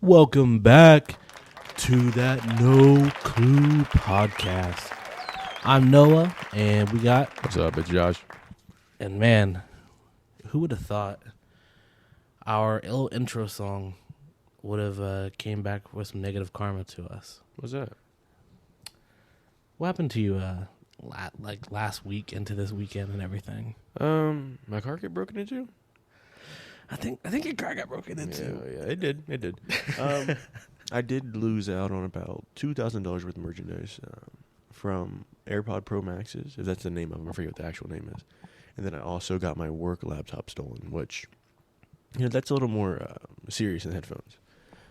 Welcome back to that No Clue podcast. I'm Noah, and we got... What's up? It's Josh. And man, who would have thought our little intro song would have came back with some negative karma to us? What's that? What happened to you last week into this weekend and everything? My car get broken into? I think your car got broken into. Yeah, it did. I did lose out on about $2,000 worth of merchandise from AirPod Pro Maxes, if that's the name of them. I forget what the actual name is. And then I also got my work laptop stolen, which, that's a little more serious than headphones.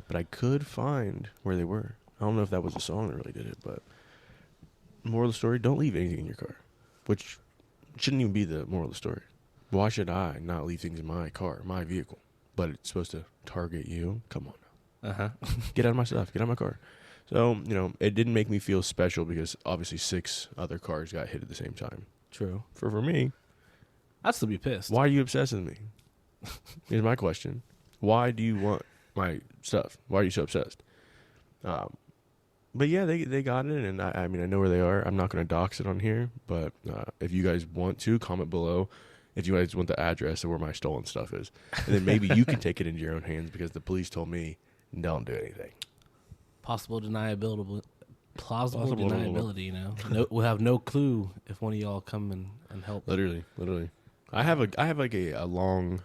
But I could find where they were. I don't know if that was the song that really did it, but moral of the story, don't leave anything in your car, which shouldn't even be the moral of the story. Why should I not leave things in my car, my vehicle? But it's supposed to target you? Come on now. Uh-huh. Get out of my stuff. Get out of my car. So, it didn't make me feel special because obviously 6 other cars got hit at the same time. True. For me, I'd still be pissed. why are you obsessed with me? Here's my question. Why do you want my stuff? Why are you so obsessed? But yeah, they got it, and I mean, I know where they are. I'm not going to dox it on here, but if you guys want to, comment below if you guys want the address of where my stolen stuff is. And then maybe you can take it into your own hands because the police told me don't do anything. Plausible deniability, we'll have no clue if one of y'all come and help. Literally. I have like a long,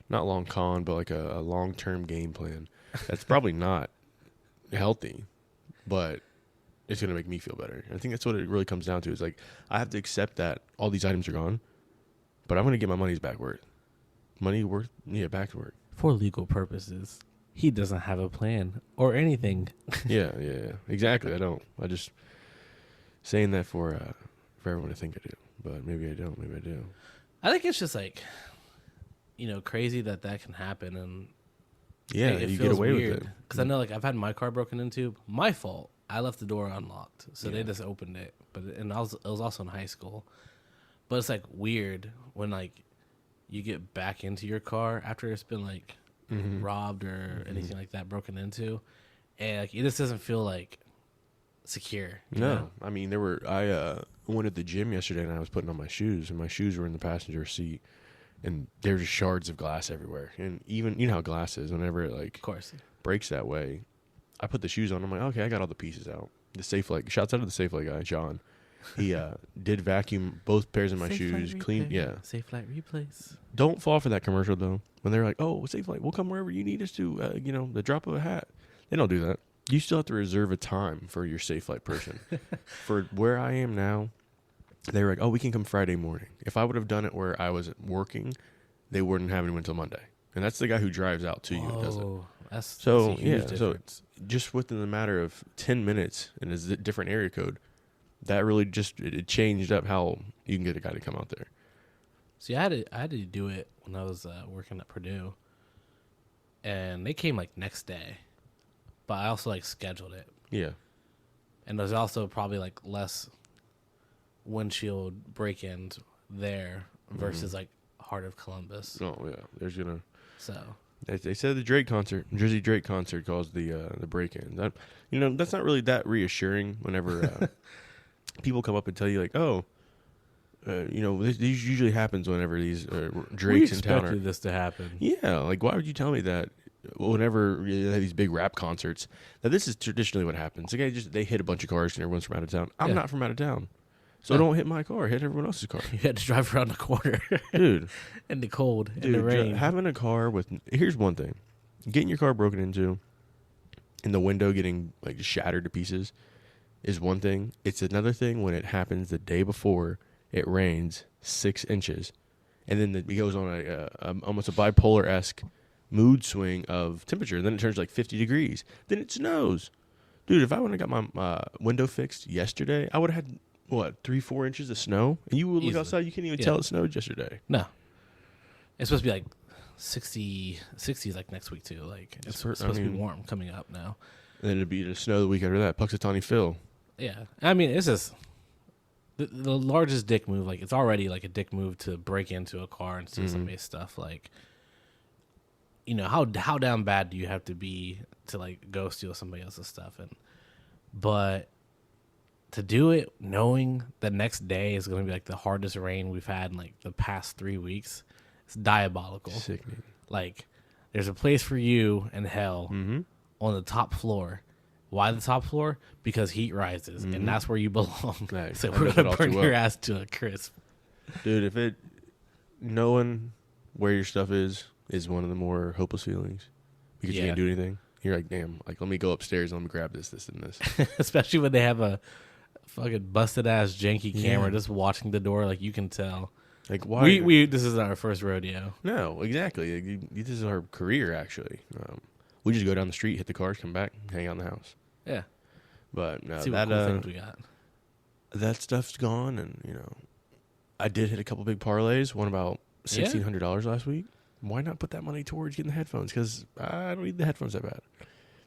not long con, but like a long-term game plan. That's probably not healthy, but it's going to make me feel better. I think that's what it really comes down to is like, I have to accept that all these items are gone, but I'm going to get my money's back worth. Back to work. For legal purposes, he doesn't have a plan or anything. Yeah, exactly. I don't. I just saying that for everyone to think I do, but maybe I don't. Maybe I do. I think it's just like, crazy that can happen, and it you feels get away weird. with it. Because I know, like, I've had my car broken into. My fault. I left the door unlocked, so they just opened it. It was also in high school. But it's like weird when like you get back into your car after it's been like robbed or anything like that, broken into, and like it just doesn't feel like secure. You know? I mean, I went at the gym yesterday and I was putting on my shoes, and my shoes were in the passenger seat, and there were just shards of glass everywhere. And even how glass is, whenever it like of course breaks that way, I put the shoes on. I'm like, okay, I got all the pieces out. The Safelite, shouts out to the Safelite guy, John. He did vacuum both pairs of my shoes, clean. Yeah, Safelite replace. Don't fall for that commercial though. When they're like, "Oh, Safelite, we'll come wherever you need us to," the drop of a hat. They don't do that. You still have to reserve a time for your Safelite person. For where I am now, they were like, "Oh, we can come Friday morning." If I would have done it where I was working, they wouldn't have anyone until Monday. And that's the guy who drives out to you and does it. That's a huge difference. So just within the matter of 10 minutes in a different area code, that really just it changed up how you can get a guy to come out there. See, I had to do it when I was working at Purdue, and they came like next day, but I also like scheduled it. Yeah, and there's also probably like less windshield break-ins there versus like Heart of Columbus. Oh yeah, there's gonna. So they said the Jersey Drake concert caused the break-in. That that's not really that reassuring whenever people come up and tell you like, oh. This usually happens whenever these Drakes in town. We expected this to happen. Yeah, like why would you tell me that whenever you have these big rap concerts that this is traditionally what happens? The guy they hit a bunch of cars and everyone's from out of town. I'm not from out of town, so don't hit my car. Hit everyone else's car. You had to drive around the corner, dude, in the cold, in the rain. Having a car with here's one thing: getting your car broken into, and the window getting like shattered to pieces, is one thing. It's another thing when it happens the day before. It rains 6 inches, and then it goes on a almost a bipolar-esque mood swing of temperature. Then it turns like 50 degrees. Then it snows. Dude, if I would have got my window fixed yesterday, I would have had, 3-4 inches of snow? And you would look outside, you can't even tell it snowed yesterday. No. It's supposed to be like 60s like next week, too. Like it's supposed to be warm coming up now. And then it'd be the snow the week after that. Puxatawny Phil. Yeah. I mean, it's just... The largest dick move, like it's already like a dick move to break into a car and steal somebody's stuff. Like you know, how down bad do you have to be to like go steal somebody else's stuff? But to do it knowing the next day is going to be like the hardest rain we've had in like the past 3 weeks, it's diabolical. Sickening. Like, there's a place for you in hell on the top floor. Why the top floor? Because heat rises, and that's where you belong. Nice. So we're going to burn your ass to a crisp. Dude, knowing where your stuff is one of the more hopeless feelings because you can't do anything. You're like, damn, like, let me go upstairs and let me grab this, and this. Especially when they have a fucking busted ass janky camera just watching the door, like, you can tell. Like, why? We this isn't our first rodeo. No, exactly. This is our career, actually. We just go down the street, hit the cars, come back, hang out in the house. Yeah. But no, see what cool things we got. That stuff's gone, and you know, I did hit a couple big parlays. Won about $1,600 last week. Why not put that money towards getting the headphones? Because I don't need the headphones that bad.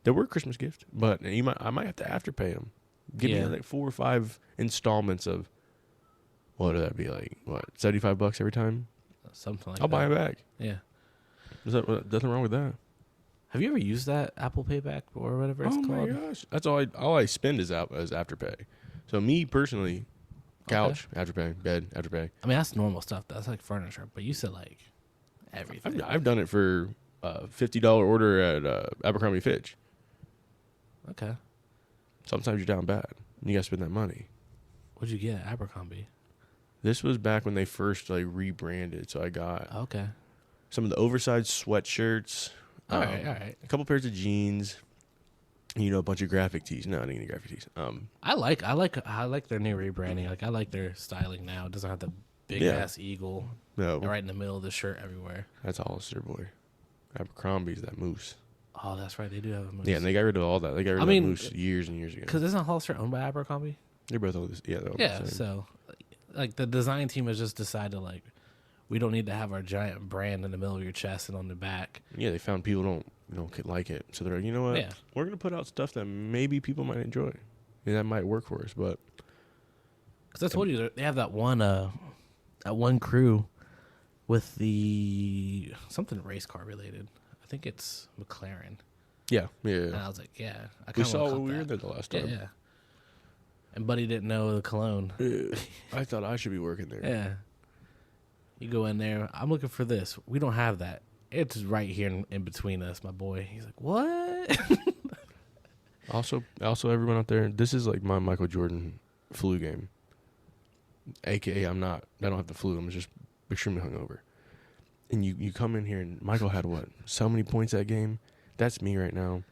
They were a Christmas gift, but I might have to afterpay them. Give me like 4 or 5 installments of, what would that be, like, what, $75 every time? Something like I'll that. buy it back. Yeah. Nothing wrong with that. Have you ever used that Apple Payback or whatever it's called? Oh my gosh. That's all I spend is afterpay. So me personally, couch, afterpay, bed, afterpay. I mean, that's normal stuff. That's like furniture. But you said like everything. I've done it for a $50 order at Abercrombie Fitch. Okay. Sometimes you're down bad. You got to spend that money. What'd you get at Abercrombie? This was back when they first like rebranded. So I got some of the oversized sweatshirts. All right. A couple pairs of jeans. You know, a bunch of graphic tees. No, I didn't get graphic tees. I like their new rebranding. Like, I like their styling now. It doesn't have the big ass eagle right in the middle of the shirt everywhere. That's Hollister, boy. Abercrombie's that moose. Oh, that's right. They do have a moose. Yeah, and they got rid of all that. They got rid of that moose years and years ago. Because isn't Hollister owned by Abercrombie? They're both all this. Yeah, they're all the same. So like the design team has just decided like we don't need to have our giant brand in the middle of your chest and on the back. Yeah, they found people don't like it, so they're like, you know what? Yeah. We're gonna put out stuff that maybe people might enjoy, and that might work for us. But because I told you they have that one crew with the something race car related. I think it's McLaren. Yeah. And I was like, we saw when we were there the last time. Yeah. And Buddy didn't know the cologne. I thought I should be working there. Yeah. You go in there. I'm looking for this. We don't have that. It's right here in between us, my boy. He's like, what? Also, everyone out there, this is like my Michael Jordan flu game. AKA, I don't have the flu. I'm just extremely hungover. And you come in here, and Michael had what? So many points that game. That's me right now.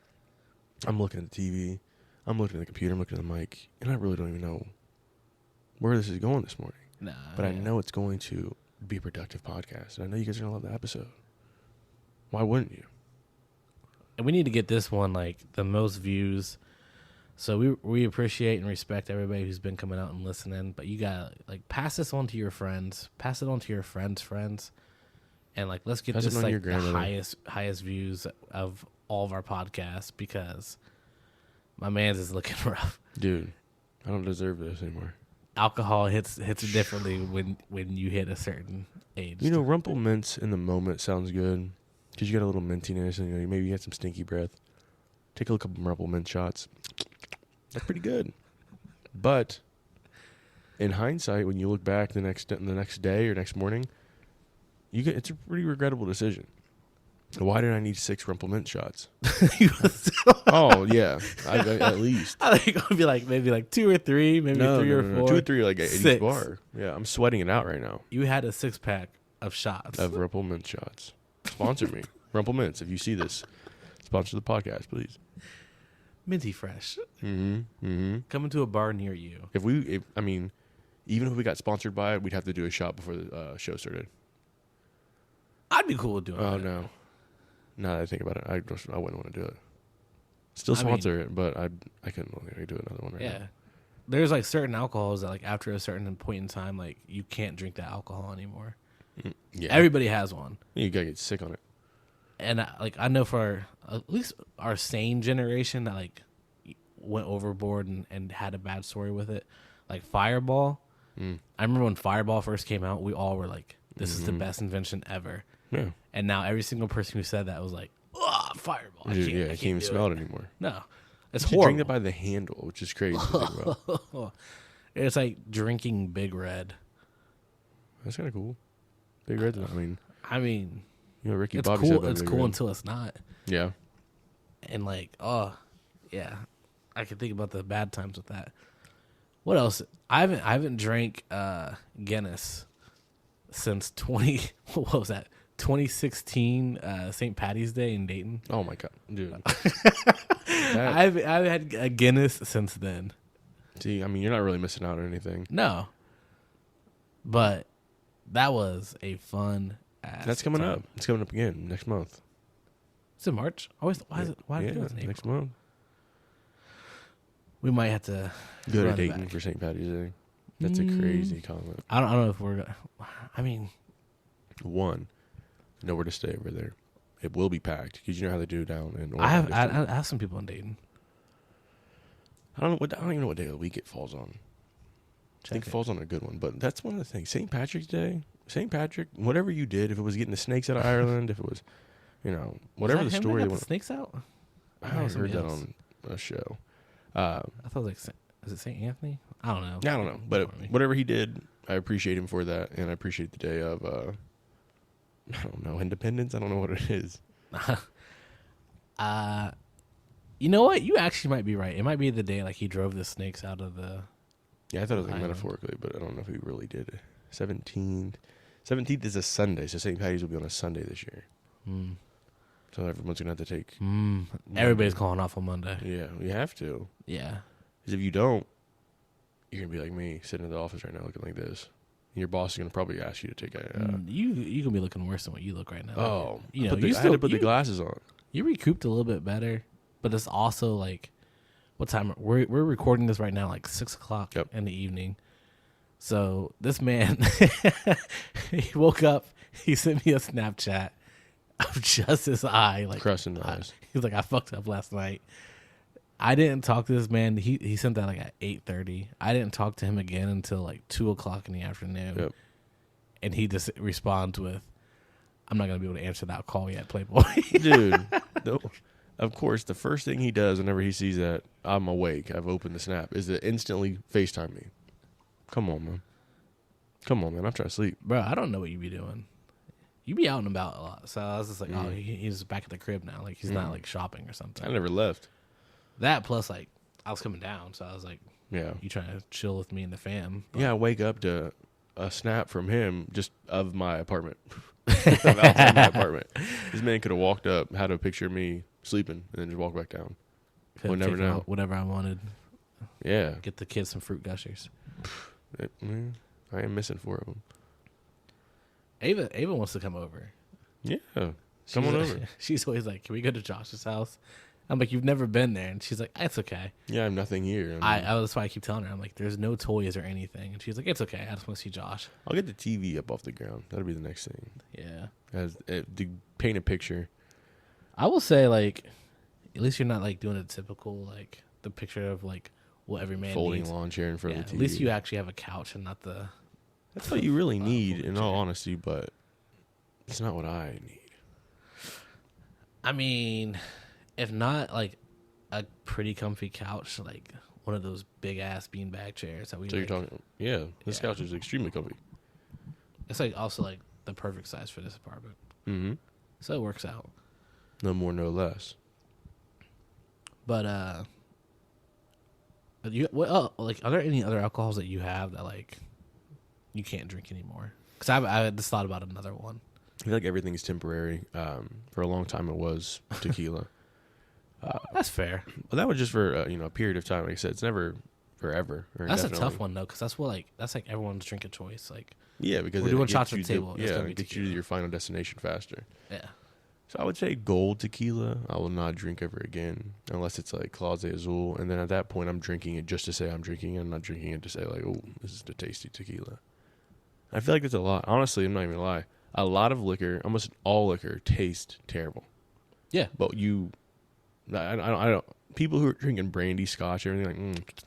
I'm looking at the TV. I'm looking at the computer. I'm looking at the mic. And I really don't even know where this is going this morning. But I know it's going to be a productive podcast. And I know you guys are going to love the episode. Why wouldn't you? And we need to get this one, like, the most views. So we appreciate and respect everybody who's been coming out and listening. But you got to, like, pass this on to your friends. Pass it on to your friends' friends. And, like, let's get this, like, the highest views of all of our podcasts because my man's is looking rough. Dude, I don't deserve this anymore. Alcohol hits differently when you hit a certain age. You know, Rumple Mints in the moment sounds good because you got a little mintiness and maybe you got some stinky breath. Take a couple Rumple Mint shots. That's pretty good. But in hindsight, when you look back the next day or next morning, it's a pretty regrettable decision. Why did I need 6 Rumple Mint shots? Oh, yeah. At least. I think it would be like maybe like 2 or 3, maybe 3 or 4. 2 or 3 like at each bar. Yeah, I'm sweating it out right now. You had a 6-pack of shots. Of Rumple Mint shots. Sponsor me. Rumple Mints, if you see this, sponsor the podcast, please. Minty fresh. Mm-hmm. Coming to a bar near you. Even if we got sponsored by it, we'd have to do a shot before the show started. I'd be cool with doing it. Oh, no. Now that I think about it, I wouldn't want to do it. Still sponsor it, but I couldn't really do another one right now. Yeah. There's like certain alcohols that like after a certain point in time, like you can't drink that alcohol anymore. Yeah. Everybody has one. You gotta get sick on it. And I know for at least our sane generation that like went overboard and had a bad story with it, like Fireball. I remember when Fireball first came out, we all were like, this is the best invention ever. Yeah. And now every single person who said that was like, "Oh, Fireball!" I Can't even smell it anymore. No, it's You should horrible. drink it by the handle, which is crazy to think about. It's like drinking Big Red. That's kind of cool. Big Red's. I mean, Ricky it's Bobby cool. said It's Big cool Red. until it's not. Yeah. And like, oh, yeah, I can think about the bad times with that. What else? I haven't drank Guinness since what was that? 2016 St. Patty's Day in Dayton. Oh my god, dude. I've had a Guinness since then. See, you're not really missing out on anything. No, but that was a fun. That's coming up. It's coming up again next month. It's in March. Why is it in April? Next month. We might have to go to Dayton for St. Patty's Day. That's a crazy comment. I don't know if we're. One, nowhere to stay over there. It will be packed because you know how they do down in. I have some people in Dayton. I don't even know what day of the week it falls on. I think it falls on a good one, but that's one of the things. St. Patrick's Day, whatever you did, if it was getting the snakes out of Ireland, if it was, whatever the story. That got the snakes out. I heard that on a show. I thought it was is it St. Anthony? I don't know. I don't know, but whatever he did, I appreciate him for that, and I appreciate the day of, I don't know, independence. I don't know what it is. You know what? You actually might be right. It might be the day like he drove the snakes out of the. Yeah, I thought it was like metaphorically, but I don't know if he really did. 17th is a Sunday, so St. Patty's will be on a Sunday this year. So everyone's gonna have to take. Everybody's calling off on Monday. Yeah, you have to. Yeah. Because if you don't, you're gonna be like me, sitting in the office right now, looking like this. And your boss is gonna probably ask you to take a. You gonna be looking worse than what you look right now. Oh, you I had to put the glasses on. You recouped a little bit better, but it's also like, what time we're recording this right now? Like 6:00 in the evening. So this man, he woke up. He sent me a Snapchat of just his eye, like crossing the eyes. He was like, "I fucked up last night." I didn't talk to this man. He sent that like at 8:30. I didn't talk to him again until like 2:00 in the afternoon. Yep. And he just responds with, "I'm not gonna be able to answer that call yet, Playboy." Dude, no. Of course, the first thing he does whenever he sees that I'm awake, I've opened the Snap, is to instantly FaceTime me. Come on, man. I'm trying to sleep. Bro, I don't know what you be doing. You be out and about a lot. So I was just like, oh, he's back at the crib now. Like, he's not, like, shopping or something. I never left. That plus, like, I was coming down. So I was like, yeah, you trying to chill with me and the fam. But yeah, I wake up to a Snap from him just of my apartment. Outside my apartment. This man could have walked up, had a picture of me sleeping, and then just walked back down. We'll never know. Whatever I wanted. Yeah. Get the kids some fruit gushers. I am missing 4 of them. Ava wants to come over. Yeah. Come on over. She's always like, can we go to Josh's house? I'm like, you've never been there. And she's like, it's okay. Yeah, I have nothing here. That's why I keep telling her. I'm like, there's no toys or anything. And she's like, it's okay. I just want to see Josh. I'll get the TV up off the ground. That'll be the next thing. Yeah. To paint a picture. I will say, like, at least you're not, like, doing a typical, like, the picture of, like, what every man folding needs. lawn chair in front of the TV. At least you actually have a couch and not the... That's what you really need, in all honesty, but it's not what I need. I mean, if not, like, a pretty comfy couch, like one of those big-ass beanbag chairs that we So you're talking... Yeah, this couch is extremely comfy. It's, like, also, like, the perfect size for this apartment. Mm-hmm. So it works out. No more, no less. But, are there any other alcohols that you have that, like, you can't drink anymore? Because I just thought about another one. I feel like everything's temporary. For a long time, it was tequila. That's fair. Well, that was just for a period of time. Like I said, it's never forever. That's a tough one though, because that's like everyone's drink of choice. Like, yeah, because we're doing shots at the table. It gets you to your final destination faster. Yeah. So I would say gold tequila, I will not drink ever again unless it's like Clase Azul. And then at that point, I'm drinking it just to say I'm drinking it. I'm not drinking it to say like, oh, this is the tasty tequila. I feel like that's a lot. Honestly, I'm not even gonna lie. A lot of liquor, almost all liquor, tastes terrible. Yeah. But I don't. People who are drinking brandy, scotch, everything like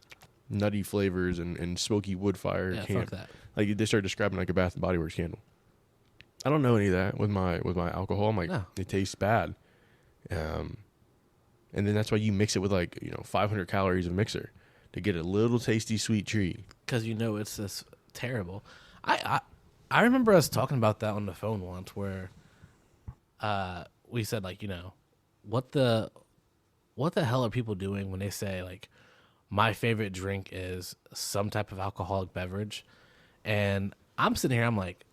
nutty flavors and smoky wood fire. Yeah, fuck that. Like they start describing like a Bath and Body Works candle. I don't know any of that with my alcohol. I'm like, No. it tastes bad. And then that's why you mix it with 500 calories of mixer to get a little tasty sweet treat. Because it's this terrible. I remember us talking about that on the phone once where we said what the hell are people doing when they say my favorite drink is some type of alcoholic beverage? And I'm sitting here, I'm like,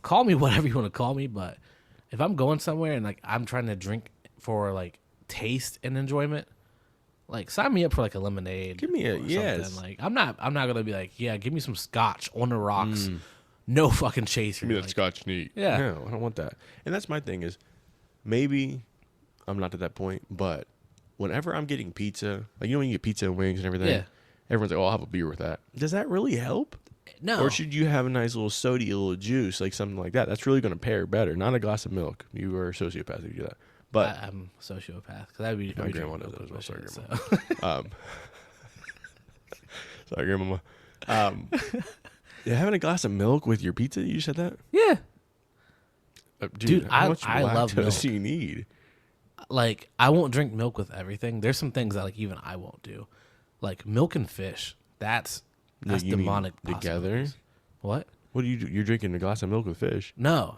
call me whatever you want to call me, but if I'm going somewhere and I'm trying to drink for taste and enjoyment, sign me up for a lemonade. Give me a yes. I'm not gonna be give me some scotch on the rocks, no fucking chaser. Give me that scotch neat. Yeah, no, I don't want that. And that's my thing is, maybe I'm not to that point, but whenever I'm getting pizza, when you get pizza and wings and everything, yeah, everyone's like, "Oh, I'll have a beer with that." Does that really help? No. Or should you have a nice little soda, a little juice, something like that? That's really going to pair better. Not a glass of milk. You are a sociopath if you do that. But I'm a sociopath because I'd be. My grandma does that as well. Sorry, grandma. So. Sorry, grandmama. Having a glass of milk with your pizza? You said that? Yeah. Dude, how much I love milk. do you need? I won't drink milk with everything. There's some things that even I won't do, milk and fish. That's demonic. Together? What? What do you do? You're drinking a glass of milk with fish? No,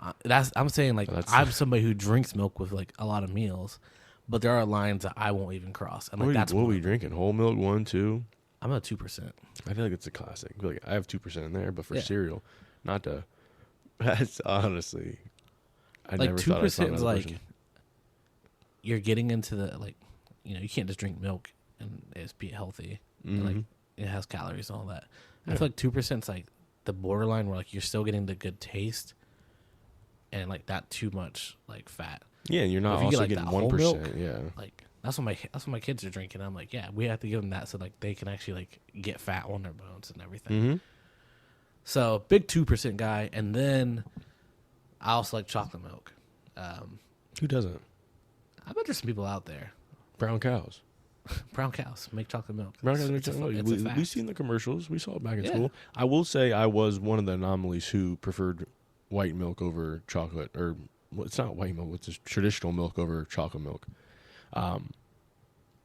I'm saying I'm somebody who drinks milk with a lot of meals, but there are lines that I won't even cross. And what are we drinking? Whole milk, 1, 2? I'm at 2%. I feel like it's a classic. I feel like I have 2% in there, but for cereal, not to. That's honestly, I never thought I saw another person. You're getting into the you can't just drink milk and it's be healthy. Mm-hmm. And, it has calories and all that. I feel 2% is the borderline where you're still getting the good taste and not too much fat. Yeah, and you're not also getting 1%. Yeah, that's what my kids are drinking. I'm we have to give them that so they can actually get fat on their bones and everything. Mm-hmm. So big 2% guy, and then I also like chocolate milk. Who doesn't? I bet there's some people out there. Brown cows. Brown cows make chocolate milk. Brown cows make chocolate milk. We've seen the commercials. We saw it back in school. I will say I was one of the anomalies who preferred white milk over chocolate, or it's not white milk, it's just traditional milk over chocolate milk.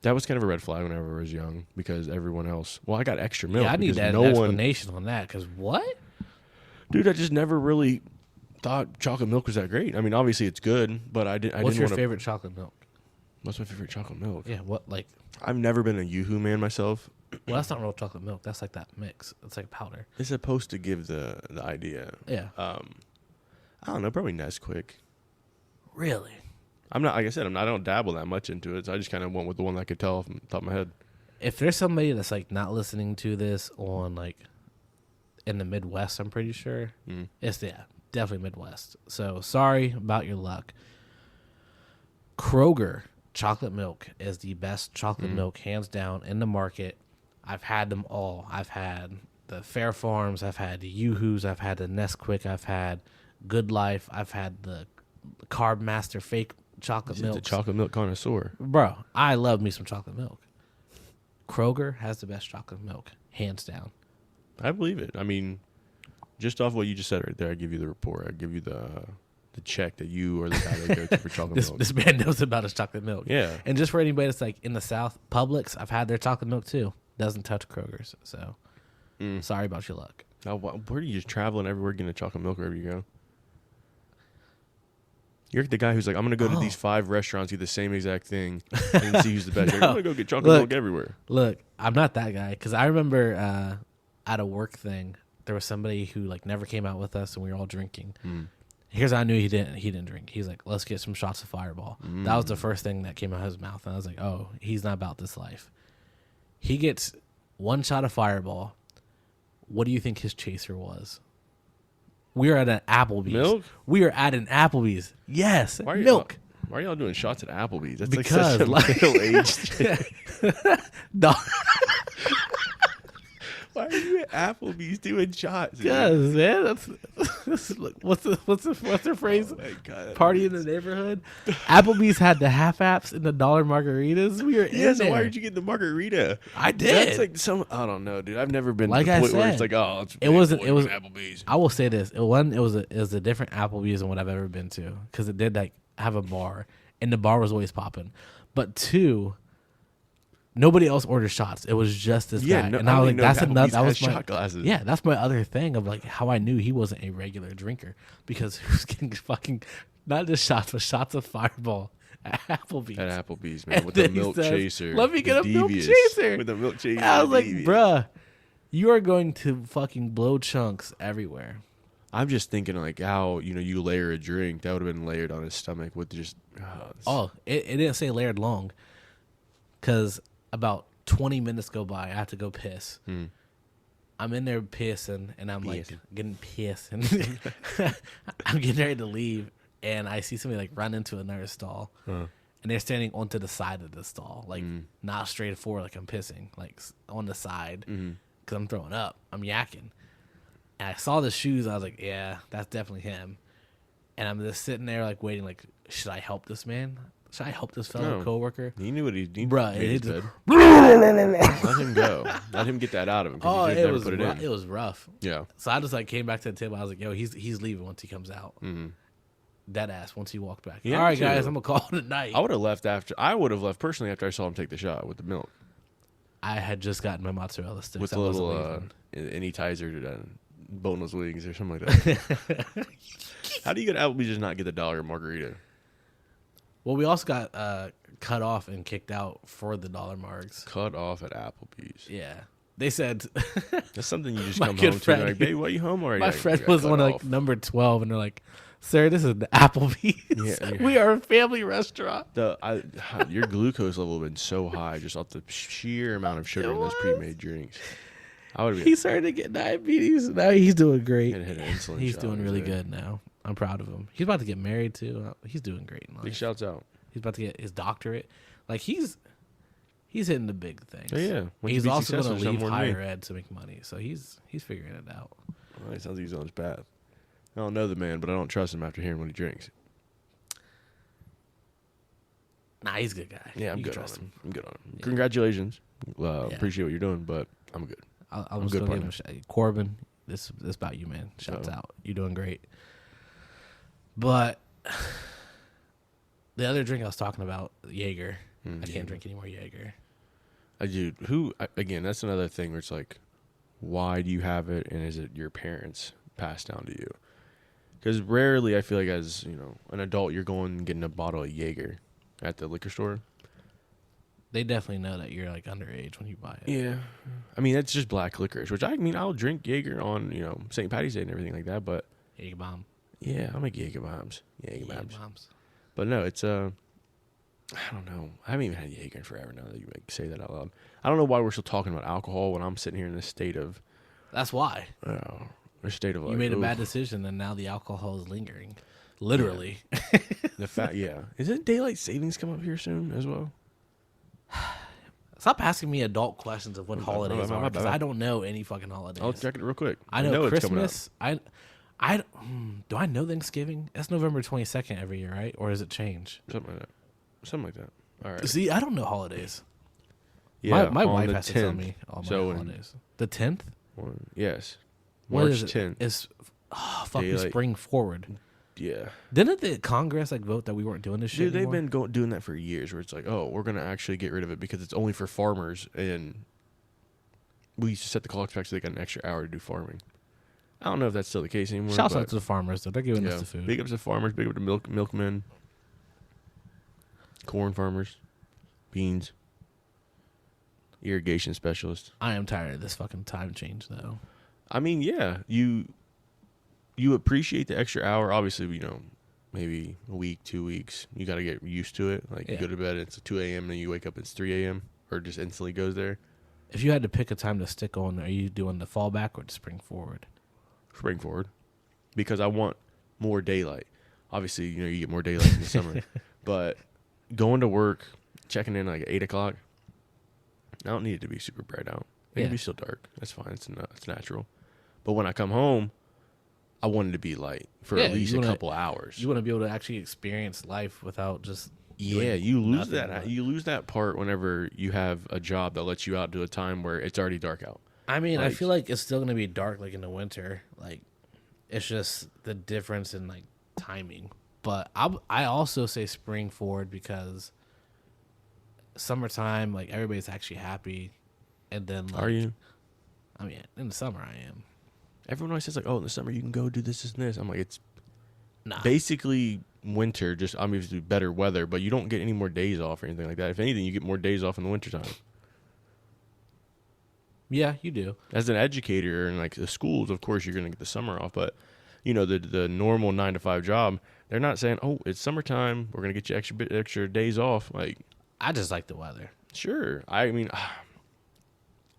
That was kind of a red flag whenever I was young because everyone else. Well, I got extra milk. Yeah, I need that explanation on that because what? Dude, I just never really thought chocolate milk was that great. I mean, obviously it's good, but I didn't. What's your favorite chocolate milk? What's my favorite chocolate milk? Yeah, what I've never been a Yoo-hoo man myself. Well, that's not real chocolate milk. That's that mix. It's powder. It's supposed to give the idea. Yeah. I don't know. Probably Nesquik. Really? I'm not. Like I said, I don't dabble that much into it. So I just kind of went with the one that I could tell from the top of my head. If there's somebody that's not listening to this on in the Midwest, I'm pretty sure it's definitely Midwest. So sorry about your luck. Kroger chocolate milk is the best chocolate milk, hands down, in the market. I've had them all. I've had the Fair Farms. I've had the Yoo-Hoos. I've had the Nesquik. I've had Good Life. I've had the Carb Master fake chocolate milk. The chocolate milk connoisseur. Bro, I love me some chocolate milk. Kroger has the best chocolate milk, hands down. I believe it. I mean, just off what you just said right there, I give you the report. I give you the check that you are the guy that goes for chocolate milk. This man knows about his chocolate milk. Yeah. And just for anybody that's in the South, Publix, I've had their chocolate milk too. Doesn't touch Kroger's. So sorry about your luck. Where are you just traveling everywhere getting a chocolate milk wherever you go? You're the guy who's I'm going to go to these 5 restaurants, get the same exact thing, and see who's the best. I'm going to go get chocolate milk everywhere. Look, I'm not that guy because I remember at a work thing, there was somebody who never came out with us and we were all drinking. Here's how I knew he didn't drink. He's like, let's get some shots of Fireball. That was the first thing that came out of his mouth. And I was like, oh, he's not about this life. He gets 1 shot of Fireball. What do you think his chaser was? We are at an Applebee's. Milk? We are at an Applebee's. Yes, milk. Why are y'all doing shots at Applebee's? That's because such a middle-aged shit. No. Why are you at Applebee's doing shots? Because man, that's look, what's the phrase? Oh my God, Party in the neighborhood. Applebee's had the half apps and the dollar margaritas. We were in so there. why did you get the margarita? I did. That's like some. I don't know, dude. I've never been Like to the I point where it's said, like, oh, it wasn't. It was Applebee's. I will say this: it was a different Applebee's than what I've ever been to because it did like have a bar and the bar was always popping. But two, nobody else ordered shots. It was just this guy, and I was like, "That's another." That was my shot glasses. Yeah, that's my other thing of like how I knew he wasn't a regular drinker because he was getting fucking not just shots, but shots of Fireball at Applebee's. At Applebee's, man, And with the then he milk says, chaser. "Let me get The a milk Devious. chaser." With the milk chaser. And I was like, Devious. "Bruh, you are going to fucking blow chunks everywhere." I'm just thinking like how you layer a drink that would have been layered on his stomach with just. It didn't say layered long, because about 20 minutes go by. I have to go piss. I'm in there pissing, and I'm like getting pissed, and I'm getting ready to leave, and I see somebody like run into another stall, and they're standing onto the side of the stall, like not straight forward, like I'm pissing, like on the side, because I'm throwing up, I'm yakking, and I saw the shoes. I was like, yeah, that's definitely him, and I'm just sitting there like waiting, like, should I help this man? Should I help this fellow coworker? He knew what he needed. Bruh, It it Let him go. Let him get that out of him. Oh, He should it never was put it in. it was rough. Yeah. So I just like came back to the table. I was like, yo, he's leaving once he comes out. Dead ass once he walked back. Yeah, all right, too. guys, I'm gonna call it a night. I would have left after. I would have left personally after I saw him take the shot with the milk. I had just gotten my mozzarella sticks. With I the wasn't little leaving. anytizer, boneless wings or something like that. How do you get Applebee's just not get the dollar margarita? Well, we also got cut off and kicked out for the dollar margs. Cut off at Applebee's. Yeah, they said That's something you just My come good home to. friend- And like, baby, why you home already? my Like, friend "I got was cut one of off." like number 12, and they're like, "Sir, this is the Applebee's. Yeah. We are a family restaurant." Your glucose level would have been so high just off the sheer amount of sugar It in those was. pre-made drinks. I would have He started to get diabetes. Now he's doing great. hit an insulin He's shot doing or really something. good now. I'm proud of him. He's about to get married too. He's doing great in Big life. shouts out. He's about to get his doctorate. Like he's hitting the big things. Oh, yeah. Once you He's be also going to successful, leave something more than me. higher ed to make money. So he's figuring it out. Well, it sounds like he's on his path. I don't know the man, but I don't trust him after hearing what he drinks. Nah, he's a good guy. Yeah, I'm You can good on trust him. I'm good on him. Congratulations. Yeah. Appreciate what you're doing, but I'm good. I'm good just gonna give partner. him a shout. Corbin, this about you, man. Shouts So- out. You're doing great. But the other drink I was talking about, Jaeger. I can't drink any more Jaeger. Again, that's another thing where it's like, why do you have it, and is it your parents passed down to you? Because rarely, I feel like as an adult, you're going and getting a bottle of Jaeger at the liquor store. They definitely know that you're like underage when you buy it. Yeah, I mean that's just black licorice, which I'll drink Jaeger on St. Patty's Day and everything like that. But Jaeger bomb. yeah, I'll make Jaeger bombs. Jaeger Jaeger bombs. bombs. But no, it's I don't know. I haven't even had Jaeger in forever now that you say that out loud. I don't know why we're still talking about alcohol when I'm sitting here in this state of That's why. a state of like You made a oof. bad decision, and now the alcohol is lingering. Literally. The fact, yeah. Isn't daylight savings come up here soon as well? Stop asking me adult questions of what My holidays bad, my are, bad, because my bad. I don't know any fucking holidays. I'll check it real quick. I know it's coming up. Christmas. Do I know Thanksgiving? That's November 22nd every year, right? Or does it change? Something like that. All right. See, I don't know holidays. Yeah, my on wife the has to tell 10th. me all my So holidays. The 10th? Yes. What March is it? 10th. It's fuck. We Daylight. spring forward. Yeah. Didn't the Congress like vote that we weren't doing this shit Dude, they've anymore? been doing that for years where it's like, oh, we're going to actually get rid of it because it's only for farmers. And we used to set the clock back so they got an extra hour to do farming. I don't know if that's still the case anymore. Shouts but out to the farmers though. They're giving yeah. us the food. Big ups to farmers. Big up to milkmen. Corn farmers. Beans. Irrigation specialists. I am tired of this fucking time change though. I mean, yeah, you appreciate the extra hour. Obviously, maybe a week, 2 weeks. You got to get used to it. Like, you Yeah. go to bed, it's 2 a.m., and then you wake up, it's 3 a.m., or just instantly goes there. If you had to pick a time to stick on, are you doing the fall back or the spring forward? Spring forward. Because I want more daylight. Obviously, you get more daylight in the summer. But going to work, checking in like at 8 o'clock, I don't need it to be super bright out. It can be still dark. That's fine. It's natural. But when I come home, I want it to be light for at least a couple hours. You want to be able to actually experience life without just you lose that. You lose that part whenever you have a job that lets you out to a time where it's already dark out. I mean, I feel like it's still gonna be dark like in the winter. Like, it's just the difference in like timing. But I also say spring forward because summertime, like everybody's actually happy, and then like, are you? I mean, in the summer I am. Everyone always says like, "Oh, in the summer you can go do this, and this." I'm like, it's Nah. basically winter, just obviously better weather, but you don't get any more days off or anything like that. If anything, you get more days off in the wintertime. Yeah, you do. As an educator in like the schools, of course, you're going to get the summer off, but you know the normal 9 to 5 job, they're not saying, "Oh, it's summertime. We're going to get you extra days off." Like, I just like the weather. Sure, I mean,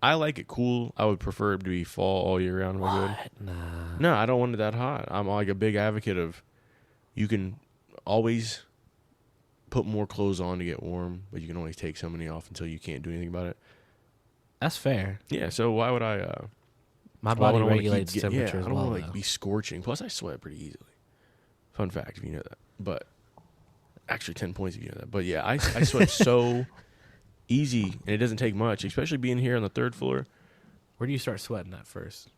I like it cool. I would prefer it to be fall all year round. What? Nah. No, I don't want it that hot. I'm like a big advocate of you can always put more clothes on to get warm, but you can only take so many off until you can't do anything about it. That's fair. Yeah, so why would I? My body regulates temperature as I don't well. want to be scorching. Plus, I sweat pretty easily. Fun fact, if you know that. But actually, 10 points if you know that. But yeah, I sweat so easy, and it doesn't take much, especially being here on the 3rd floor. Where do you start sweating at first?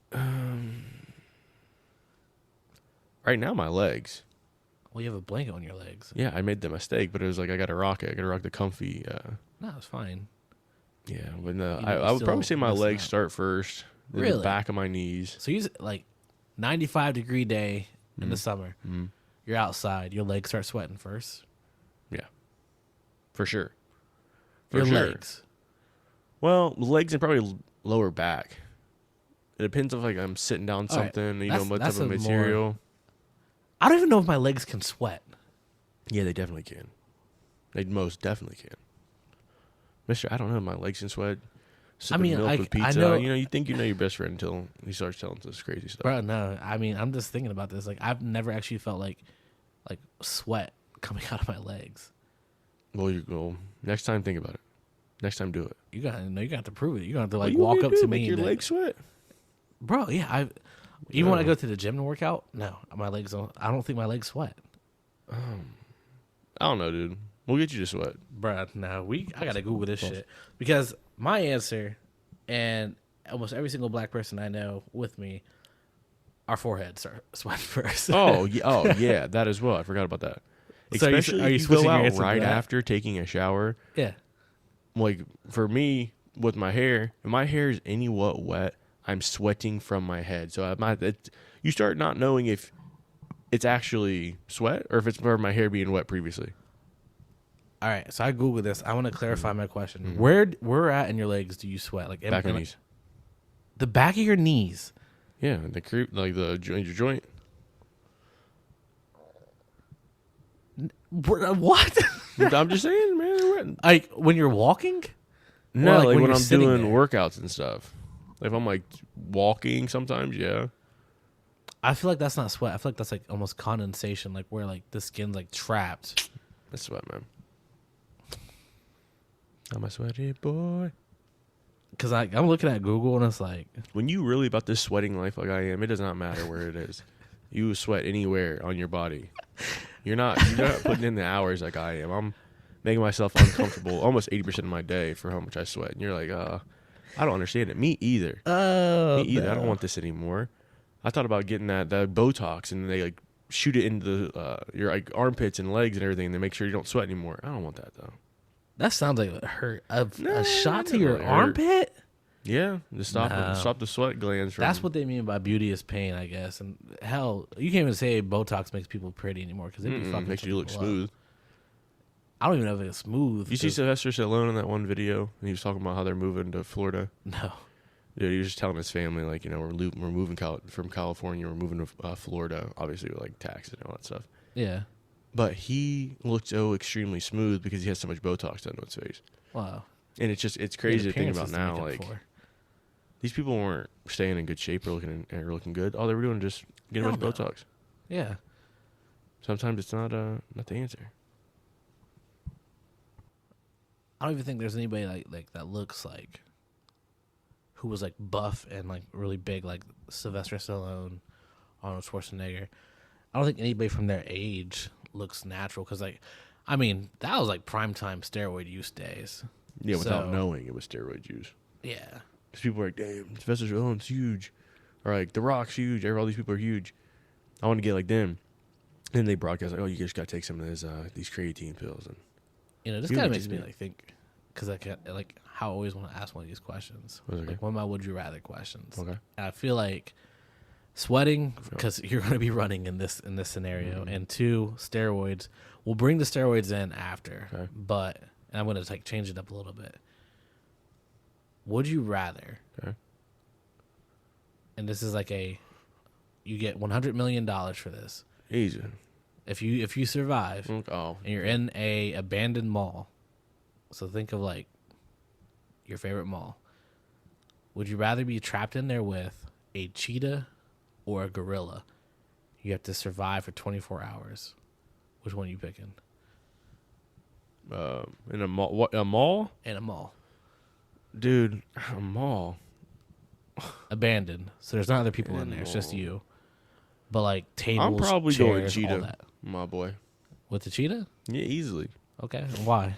Right now, my legs. Well, you have a blanket on your legs. Yeah, I made the mistake, but it was like I got to rock it. I got to rock the comfy. No, it's fine. Yeah, but I would probably say my legs start first. Then Really? The back of my knees. So you like 95-degree day in the summer. Mm-hmm. You're outside. Your legs start sweating first. Yeah, for sure. Your legs. Well, legs and probably lower back. It depends if like I'm sitting down something, right. What type of material. I don't even know if my legs can sweat. Yeah, they definitely can. They most definitely can. Mister, I don't know. My legs can sweat. Sipping milk with pizza. I know. You think you know your best friend until he starts telling us this crazy stuff. Bro, no. I mean, I'm just thinking about this. Like, I've never actually felt like sweat coming out of my legs. Well, next time think about it. Next time do it. You got to prove it. You got to like walk up to me. Make your legs sweat, bro. Yeah, even when I go to the gym to work out, no, my legs don't. I don't think my legs sweat. I don't know, dude. We'll get you to sweat, bro. No, I gotta Google this shit because my answer, and almost every single black person I know with me, our foreheads start sweating first. Oh yeah, that as well. I forgot about that. So especially are you go out right after taking a shower. Yeah. Like for me, with my hair, if my hair is any wet, I'm sweating from my head. So you start not knowing if it's actually sweat or if it's from my hair being wet previously. All right, so I Googled this. I want to clarify my question. Mm-hmm. Where at in your legs do you sweat? Like back of your knees. The back of your knees. Yeah, your joint. What? I'm just saying, man. Like when you're walking? No, like when I'm doing workouts and stuff. Like if I'm like walking sometimes, yeah. I feel like that's not sweat. I feel like that's like almost condensation, like where like the skin's like trapped. That's sweat, man. I'm a sweaty boy. Because I'm looking at Google and it's like... When you really about this sweating life like I am, it does not matter where it is. You sweat anywhere on your body. You're not putting in the hours like I am. I'm making myself uncomfortable almost 80% of my day for how much I sweat. And you're like, I don't understand it. Me either. Oh, Me either. No. I don't want this anymore. I thought about getting the Botox and they like shoot it into your like armpits and legs and everything and they make sure you don't sweat anymore. I don't want that though. That sounds like it hurt. A shot to your armpit? Yeah, to stop the sweat glands. That's what they mean by beauty is pain, I guess. And hell, you can't even say Botox makes people pretty anymore because it'd be fucking makes you look smooth. I don't even know if it's smooth. You see Sylvester Stallone in that one video, and he was talking about how they're moving to Florida. No, dude, he was just telling his family like, we're moving from California, we're moving to Florida, obviously with like taxes and all that stuff. Yeah. But he looked so extremely smooth because he has so much Botox done to his face. Wow. And it's crazy to think about now. Like these people weren't staying in good shape or looking good. All they were doing was just getting a bunch of Botox. Yeah. Sometimes it's not the answer. I don't even think there's anybody like that looks like who was like buff and like really big, like Sylvester Stallone, Arnold Schwarzenegger. I don't think anybody from their age looks natural because, like, I mean, that was like primetime steroid use days. Yeah, without knowing it was steroid use. Yeah. Because people were like, damn, Sylvester Stallone's huge. Or like, The Rock's huge. All these people are huge. I want to get like them. And they broadcast like, oh, you just got to take some of these creatine pills. And this kind of makes me like think, because like how I always want to ask one of these questions. Okay. Like one of my would you rather questions. Okay. And I feel like sweating, because you're going to be running in this scenario, and 2, steroids. We'll bring the steroids in after, but and I'm going to like change it up a little bit. Would you rather? Okay. And this is like you get $100 million for this. Easy. If you survive, and you're in a abandoned mall, so think of like your favorite mall. Would you rather be trapped in there with a cheetah or a gorilla? You have to survive for 24 hours. Which one are you picking? In a mall? What, a mall? In a mall. Dude, a mall. Abandoned. So there's not other people in there. It's just you. But like tables, I'm probably chairs, going all cheetah, that. my boy. With the cheetah? Yeah, easily. Okay. Why?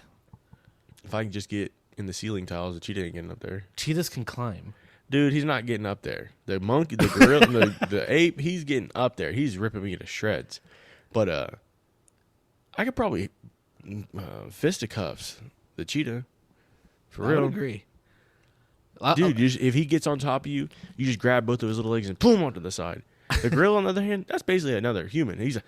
If I can just get in the ceiling tiles, the cheetah ain't getting up there. Cheetahs can climb. Dude, he's not getting up there. The monkey, the gorilla, the ape, he's getting up there. He's ripping me to shreds. But I could probably fisticuffs the cheetah. For real. I would agree. Dude, if he gets on top of you, you just grab both of his little legs and pull him onto the side. The gorilla, on the other hand, that's basically another human. He's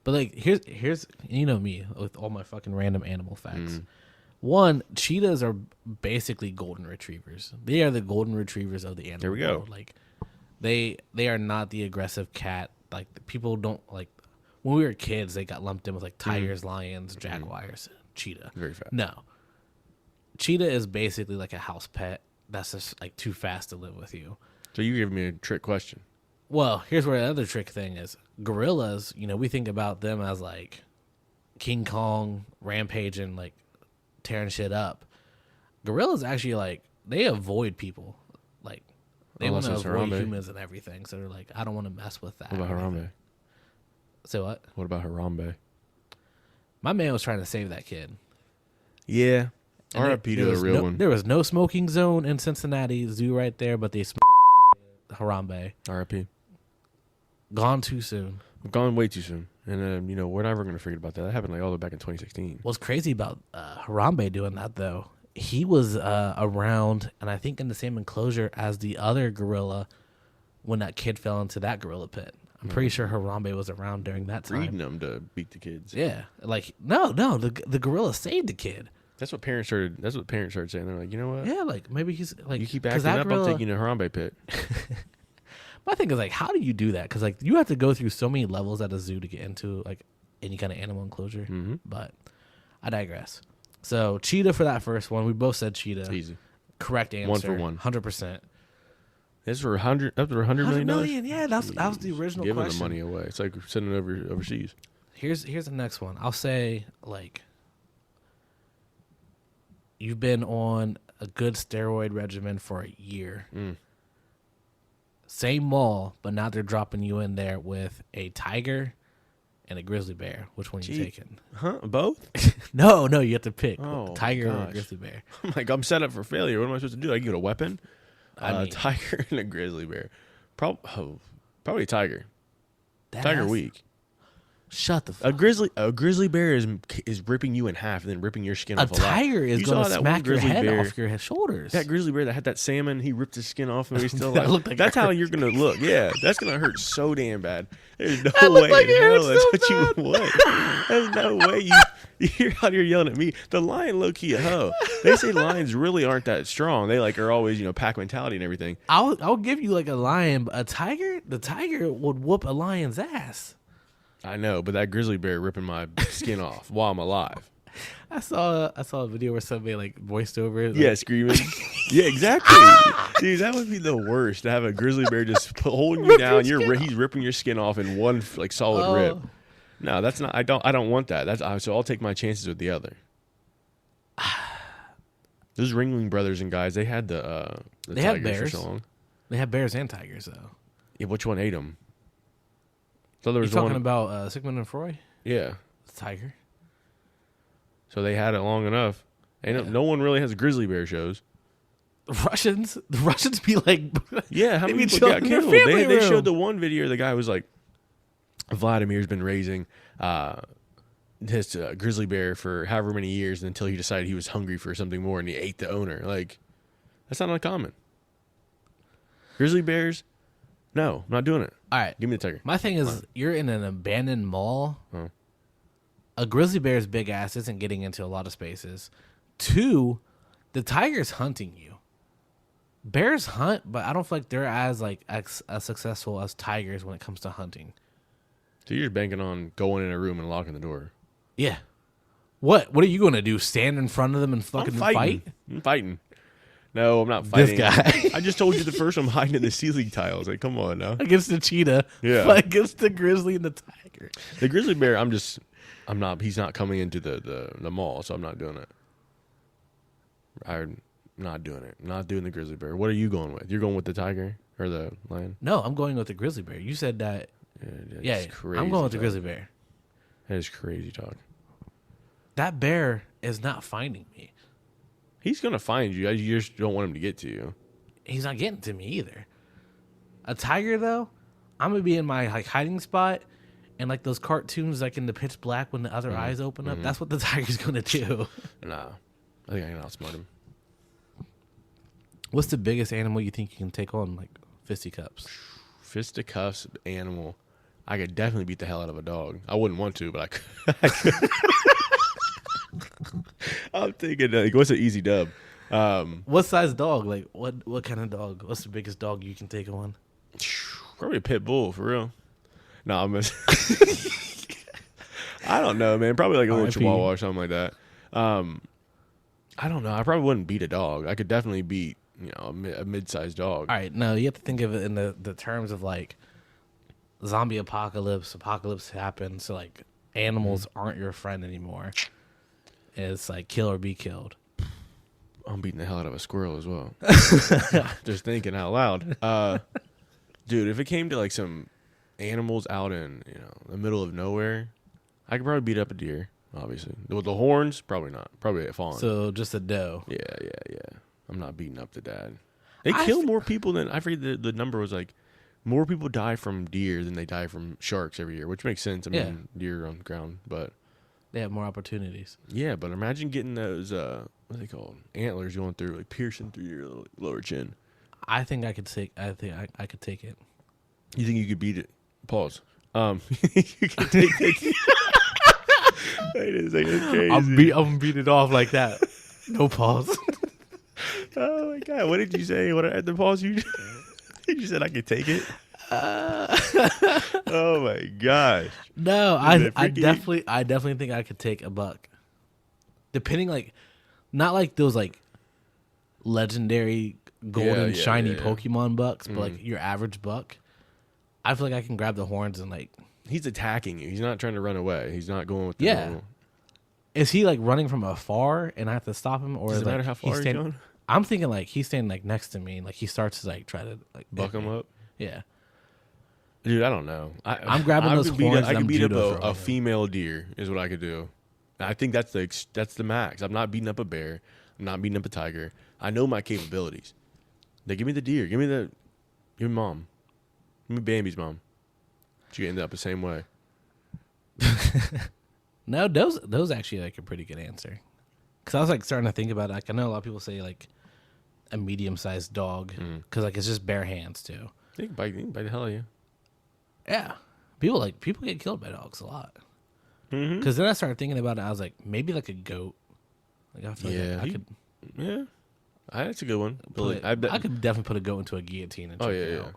But like, here's you know me with all my fucking random animal facts. One, cheetahs are basically golden retrievers. They are the golden retrievers of the animal There we go. world. Like, they are not the aggressive cat. Like, people don't like. When we were kids, they got lumped in with like tigers, lions, jaguars, cheetah. very fast. No, cheetah is basically like a house pet. That's just like too fast to live with you. So you give me a trick question. Well, here's where the other trick thing is. Gorillas, we think about them as like King Kong rampaging, like tearing shit up. Gorillas actually like they avoid people. Like they want to avoid humans and everything. So they're like, I don't want to mess with that. What about Harambe? So what? What about Harambe? My man was trying to save that kid. Yeah. R.I.P. to the real one. There was no smoking zone in Cincinnati Zoo right there, but they smoked Harambe. R.I.P. Gone too soon. Gone way too soon. And we're never going to forget about that. That happened like all the way back in 2016. What's crazy about Harambe doing that, though, he was around, and I think in the same enclosure as the other gorilla when that kid fell into that gorilla pit. I'm pretty sure Harambe was around during that time. Breeding them to beat the kids. Yeah. Like, no, the gorilla saved the kid. That's what parents started saying. They're like, you know what? Yeah, like, maybe he's, like... You keep acting up, I'm taking you to Harambe pit. My thing is, like, how do you do that? Because, like, you have to go through so many levels at a zoo to get into, like, any kind of animal enclosure. Mm-hmm. But I digress. So, cheetah for that first one. We both said cheetah. It's easy. Correct answer. 1 for 1. 100%. It's for up to $100 million. $100 million, yeah. That was the original Giving question. the money away. It's like sending it overseas. Here's the next one. I'll say, like, you've been on a good steroid regimen for a year. Same mall, but now they're dropping you in there with a tiger and a grizzly bear. Which one are you taking? Huh? Both? No, you have to pick Oh, tiger or gosh. a grizzly bear. I'm like, I'm set up for failure. What am I supposed to do? I give it a weapon? A tiger and a grizzly bear. Probably a tiger. Tiger weak. Shut the fuck. A grizzly bear is ripping you in half and then ripping your skin off. A tiger is going to smack your head off your shoulders. That grizzly bear that had that salmon, he ripped his skin off and he's still That looked like, like that's it how hurt. you're going to look. Yeah, that's going to hurt so damn bad. There's no That looked way like it in hurt hell that's so what you want. There's no way you're out here yelling at me. The lion low key a hoe. They say lions really aren't that strong. They like are always, pack mentality and everything. I'll give you like a lion, but the tiger would whoop a lion's ass. I know, but that grizzly bear ripping my skin off while I'm alive. I saw a video where somebody like voiced over it. Yeah, screaming. Yeah, exactly. Dude, that would be the worst to have a grizzly bear just holding you down. He's ripping your skin off in one like solid rip. No, that's not. I don't want that. So I'll take my chances with the other. Those Ringling Brothers and guys, they had the They have tigers bears. for so long. They have bears and tigers, though. Yeah, which one ate them? So there You're was talking one. about Sigmund and Freud? Yeah. The tiger? So they had it long enough. Ain't no one really has grizzly bear shows. The Russians be like... Yeah, how they many be people got chilling in their killed? family They room. showed the one video. The guy was like, Vladimir's been raising his grizzly bear for however many years until he decided he was hungry for something more and he ate the owner. Like, that's not uncommon. Grizzly bears? No, I'm not doing it. All right. Give me the tiger. My thing is, you're in an abandoned mall. Huh. A grizzly bear's big ass isn't getting into a lot of spaces. 2, the tiger's hunting you. Bears hunt, but I don't feel like they're as as successful as tigers when it comes to hunting. So you're just banking on going in a room and locking the door. Yeah. What are you going to do? Stand in front of them and fucking fight? I'm fighting. No, I'm not fighting. This guy. I just told you the first I'm hiding in the ceiling tiles. Like, come on now. Against the cheetah. Yeah. But against the grizzly and the tiger. The grizzly bear, I'm not, he's not coming into the mall, so I'm not doing it. I'm not doing it. I'm not doing the grizzly bear. What are you going with? You're going with the tiger or the lion? No, I'm going with the grizzly bear. You said that. Yeah, I'm going with the grizzly bear. That is crazy talk. That bear is not finding me. He's going to find you. You just don't want him to get to you. He's not getting to me either. A tiger, though, I'm going to be in my hiding spot, and like those cartoons like in the pitch black when the other eyes open up, that's what the tiger's going to do. Nah. I think I can outsmart him. What's the biggest animal you think you can take on, like fisticuffs? Fisticuffs animal. I could definitely beat the hell out of a dog. I wouldn't want to, but I could. I'm thinking, like, what's an easy dub? What size dog? Like, what kind of dog? What's the biggest dog you can take on? Probably a pit bull, for real. No, I'm just... I don't know, man. Probably like a little chihuahua or something like that. I don't know. I probably wouldn't beat a dog. I could definitely beat, a mid-sized dog. All right, no, you have to think of it in the terms of like zombie apocalypse happens, so like animals aren't your friend anymore. It's like kill or be killed. I'm beating the hell out of a squirrel as well. Just thinking out loud. Dude, if it came to like some animals out in, the middle of nowhere, I could probably beat up a deer, obviously. With the horns, probably not. Probably a fawn. So just a doe. Yeah. I'm not beating up the dad. They kill more people than, I forget the number was like, more people die from deer than they die from sharks every year, which makes sense. I mean, deer are on the ground, but they have more opportunities. Yeah, but imagine getting those, what are they called? Antlers going through, like piercing through your lower chin. I think I could take it. You think you could beat it? Pause. You can take it. Wait a second, that's crazy. I'm gonna beat it off like that. No pause. Oh my god, what did you say? What at the pause you said I could take it? Oh my gosh. No, I definitely think I could take a buck. Depending, like, not like those like legendary golden shiny Pokemon bucks, but like your average buck. I feel like I can grab the horns and like. He's attacking you. He's not trying to run away. He's not going with the normal. Is he like running from afar and I have to stop him, or does it like, matter how far he's going? I'm thinking like he's standing like next to me, like he starts to like try to like buck him up. Yeah, dude, I don't know. I'm grabbing those horns. I can beat up a female deer. Is what I could do. I think that's the max. I'm not beating up a bear. I'm not beating up a tiger. I know my capabilities. They give me the deer. Give me mom. Give me Bambi's mom. She ended up the same way. No, those actually like a pretty good answer. Because I was like starting to think about it. Like I know a lot of people say like a medium-sized dog because like it's just bare hands too. They can bite the hell out of you. Yeah, people get killed by dogs a lot. Because then I started thinking about it. I was like, maybe like a goat. Like I feel like I could. Yeah, that's a good one. I could definitely put a goat into a guillotine and check it out.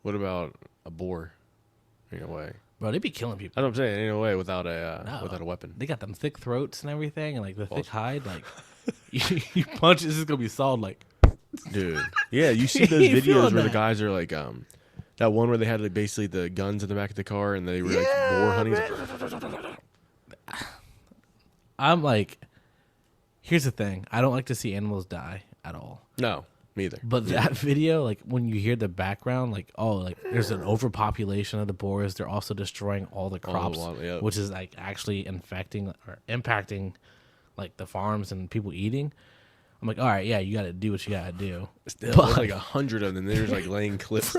What about a boar? In a way, bro, they be killing people. That's what I'm saying. In a way, without a weapon, they got them thick throats and everything, and like the thick hide. Like you punch, it's just gonna be solid. Like, dude, yeah. You see those videos where the guys are like, that one where they had like basically the guns in the back of the car and they were like boar hunting. I'm like, Here's the thing. I don't like to see animals die at all. No, me either. But that video, like when you hear the background, like there's an overpopulation of the boars. They're also destroying all the crops, which is like actually infecting or impacting like the farms and people eating. I'm like, all right, yeah, you got to do what you got to do. Still, there's like 100 of them. They're like laying clips.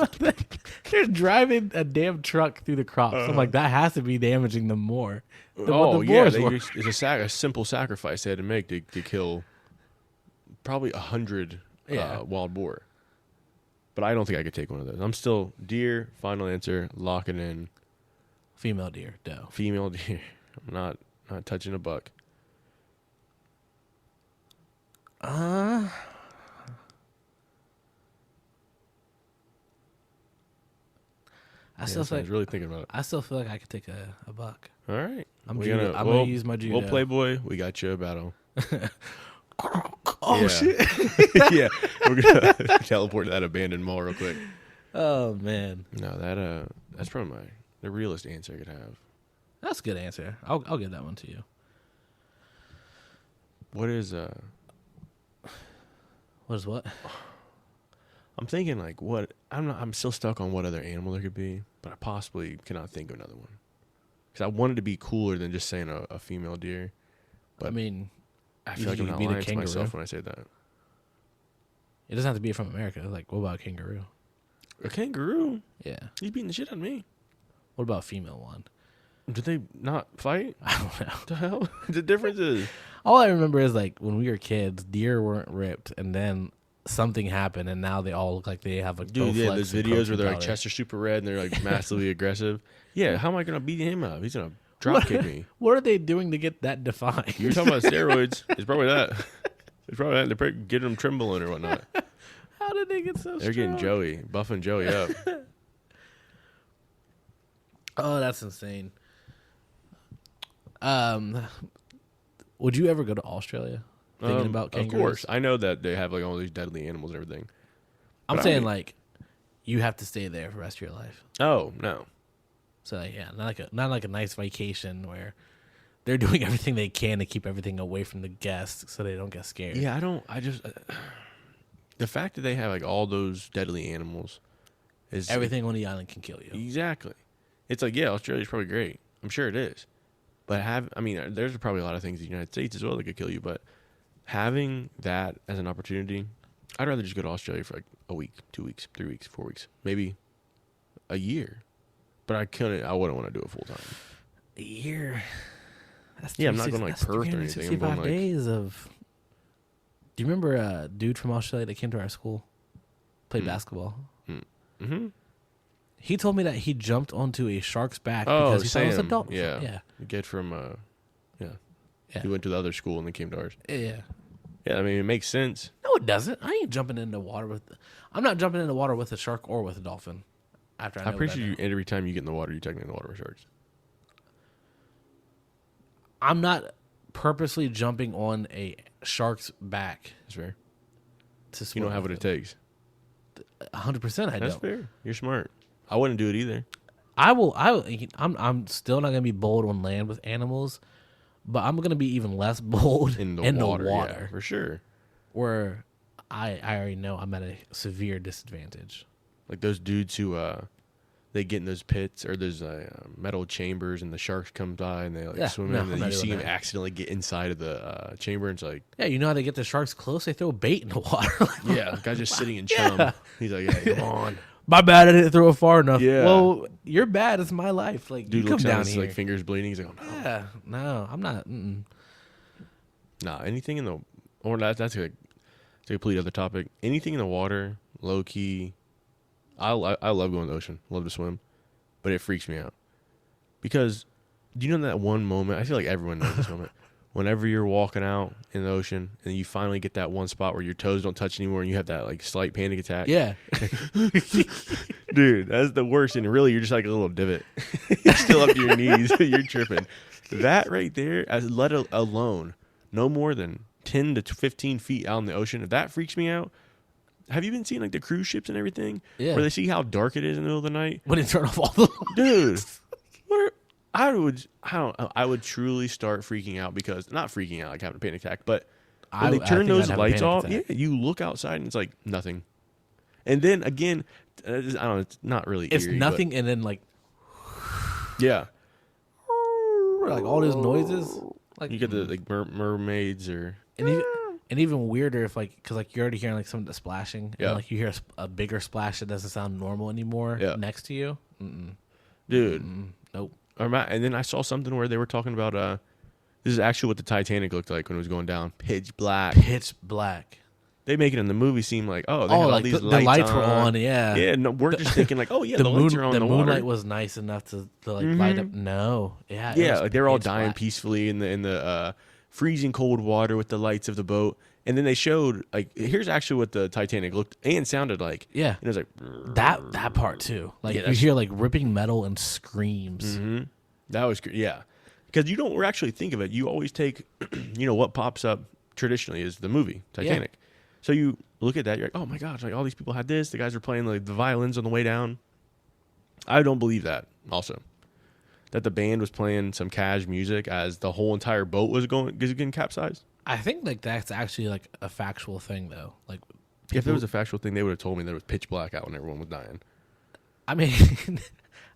They're driving a damn truck through the crops. I'm like, that has to be damaging them more. It's a simple sacrifice they had to make to kill probably 100 wild boar. But I don't think I could take one of those. I'm still deer. Final answer. Lock it in. Female deer. Doe. Female deer. I'm not touching a buck. I still feel like, really thinking about it. I still feel like I could take a buck. All right. I'm gonna use my judo. Well, Playboy, we got you a battle. Shit. Yeah. We're going to teleport to that abandoned mall real quick. Oh, man. No, that's probably the realest answer I could have. That's a good answer. I'll give that one to you. What is what? I'm thinking like what I'm still stuck on what other animal there could be, but I possibly cannot think of another one. Because I wanted to be cooler than just saying a female deer. But I mean, I feel like I'm not lying to myself when I say that. It doesn't have to be from America. Like, what about a kangaroo? A kangaroo? Yeah. He's beating the shit out of me. What about a female one? Did they not fight? I don't know. What the hell? The difference is... All I remember is, like, when we were kids, deer weren't ripped, and then something happened, and now they all look like they have a Dude, yeah, there's videos where they're, like, chest are super red, and they're, like, massively aggressive. Yeah, how am I going to beat him up? He's going to drop kick me. What are they doing to get that defined? You're talking about steroids. It's probably that. It's probably that. They're probably getting them trembling or whatnot. How did they get so They're getting Joey, buffing Joey up. Oh, that's insane. Would you ever go to Australia? Thinking about kangaroos? Of course. I know that they have like all these deadly animals and everything. I'm saying like you have to stay there for the rest of your life. Oh, no. So like, yeah, not like a nice vacation where they're doing everything they can to keep everything away from the guests so they don't get scared. Yeah, the fact that they have like all those deadly animals is everything on the island can kill you. Exactly. It's like, yeah, Australia's probably great. I'm sure it is. But there's probably a lot of things in the United States as well that could kill you. But having that as an opportunity, I'd rather just go to Australia for like a week, 2 weeks, 3 weeks, 4 weeks, maybe a year. But I wouldn't want to do it full time. A year? That's I'm not going to like Perth or anything. I'm going like days of. Do you remember a dude from Australia that came to our school, played basketball? Mm-hmm. He told me that he jumped onto a shark's back because he thought it was a dolphin. Yeah. The kid from, he went to the other school and then came to ours. Yeah. Yeah, I mean, it makes sense. No, it doesn't. I ain't jumping in the water I'm not jumping in the water with a shark or with a dolphin. I'm pretty sure every time you get in the water, you're technically in the water with sharks. I'm not purposely jumping on a shark's back. That's fair. You don't have what it takes. 100% I don't. That's fair. You're smart. I wouldn't do it either. I'm still not gonna be bold on land with animals, but I'm gonna be even less bold in the water. Yeah, for sure. Where I already know I'm at a severe disadvantage. Like those dudes who they get in those pits or those metal chambers and the sharks come by and they swim in and you see them accidentally get inside of the chamber and it's like... Yeah, you know how they get the sharks close? They throw bait in the water. Yeah, the guy's just sitting in chum. Yeah. He's like, yeah, come on. My bad, I didn't throw it far enough. Yeah. Well, you're bad. It's my life. Like, dude you come down here. Like fingers bleeding. He's like, oh no. Yeah, no, I'm not. Nah, anything in the... Or that's a complete other topic. Anything in the water, low key... I love going to the ocean. Love to swim. But it freaks me out. Because, do you know that one moment? I feel like everyone knows this moment. Whenever you're walking out in the ocean and you finally get that one spot where your toes don't touch anymore and you have that like slight panic attack. Yeah. Dude, that's the worst. And really, you're just like a little divot. You're still up to your knees. You're tripping. That right there, let alone no more than 10 to 15 feet out in the ocean, if that freaks me out. Have you been seeing like the cruise ships and everything? Yeah. Where they see how dark it is in the middle of the night? When they turn off all the lights. Dude. I would truly start freaking out because, not freaking out like having a panic attack, but when they turn those lights off, you look outside and it's like nothing. And then again, I don't know, it's not really It's eerie, nothing, and then like yeah, like all those noises. Like you get the like mermaids or and even weirder if like because like you're already hearing like some of the splashing. Yeah. And, like you hear a bigger splash that doesn't sound normal anymore. Yeah. Next to you, dude. nope. And then I saw something where they were talking about this is actually what the Titanic looked like when it was going down, pitch black. Pitch black. They make it in the movie seem like they had all like these the lights were on. Yeah, no, we're just thinking like, oh yeah, the lights are on the the moonlight water. was nice enough to like light up. No, Yeah, like they're all dying black. peacefully in the freezing cold water with the lights of the boat. And then they showed like here's actually what the Titanic looked and sounded like. Yeah, and it was like that part too. Like you hear like ripping metal and screams. Mm-hmm. That was yeah, because you don't actually think of it. You always take what pops up traditionally is the movie Titanic. Yeah. So you look at that, you're like, oh my gosh, like all these people had this. The guys were playing like the violins on the way down. I don't believe that. Also, that the band was playing some cash music as the whole entire boat was getting capsized. I think like that's actually like a factual thing though. Like if it was a factual thing, they would have told me that it was pitch black out when everyone was dying. I mean,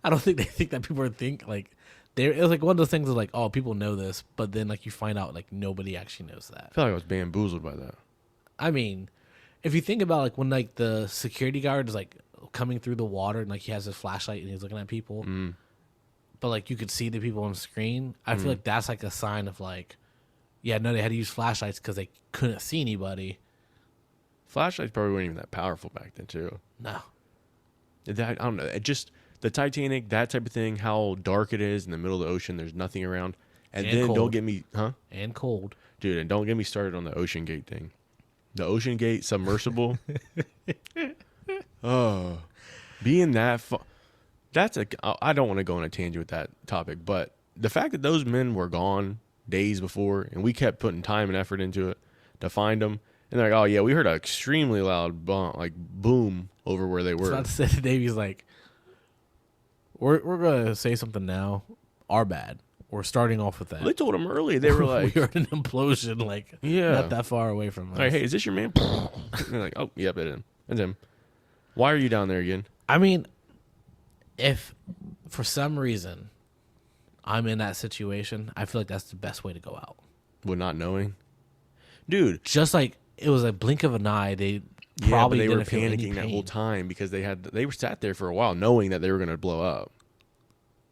I don't think they think that people would think like it was like one of those things of like, oh, people know this, but then like you find out like nobody actually knows that. I feel like I was bamboozled by that. I mean, if you think about like when like the security guard is like coming through the water and like he has his flashlight and he's looking at people, but like you could see the people on the screen. I feel like that's like a sign of like, yeah, no, they had to use flashlights because they couldn't see anybody. Flashlights probably weren't even that powerful back then, too. No, I don't know. It just the Titanic, that type of thing, how dark it is in the middle of the ocean. There's nothing around, and then cold. Don't get me, and cold, dude, and don't get me started on the Ocean Gate thing. The Ocean Gate submersible. Oh, being that that's I don't want to go on a tangent with that topic, but the fact that those men were gone days before and we kept putting time and effort into it to find them, and they're like, oh yeah, we heard an extremely loud boom over where they were. I was about to say, Davey's like, we're gonna say something now. Our bad. We're starting off with that. Well, they told them early. They were like, we heard an implosion, like not that far away from us. Like, hey, is this your man? They're like, oh, yep, it is. It's him. Why are you down there again? I mean, if for some reason I'm in that situation, I feel like that's the best way to go out. With not knowing, dude. Just like it was a blink of an eye. They probably they were didn't feel any panicking that pain. whole time because they were sat there for a while knowing that they were going to blow up.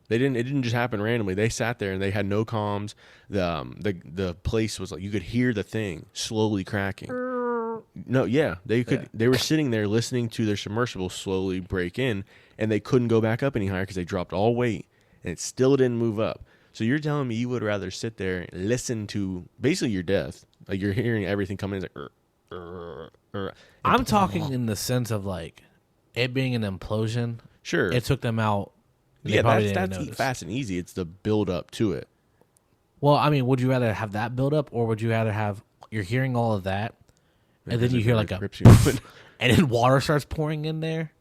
It didn't just happen randomly. They sat there and they had no comms. The place was like you could hear the thing slowly cracking. No, yeah, they could. Yeah. They were sitting there listening to their submersible slowly break in, and they couldn't go back up any higher because they dropped all weight, and it still didn't move up. So you're telling me you would rather sit there and listen to basically your death, like you're hearing everything coming in, like. I'm talking in the sense of like it being an implosion. Sure, it took them out. Yeah, that's fast and easy. It's the build up to it. Well, I mean, would you rather have that build up, or would you rather have you're hearing all of that, and then you hear like a, and then water starts pouring in there?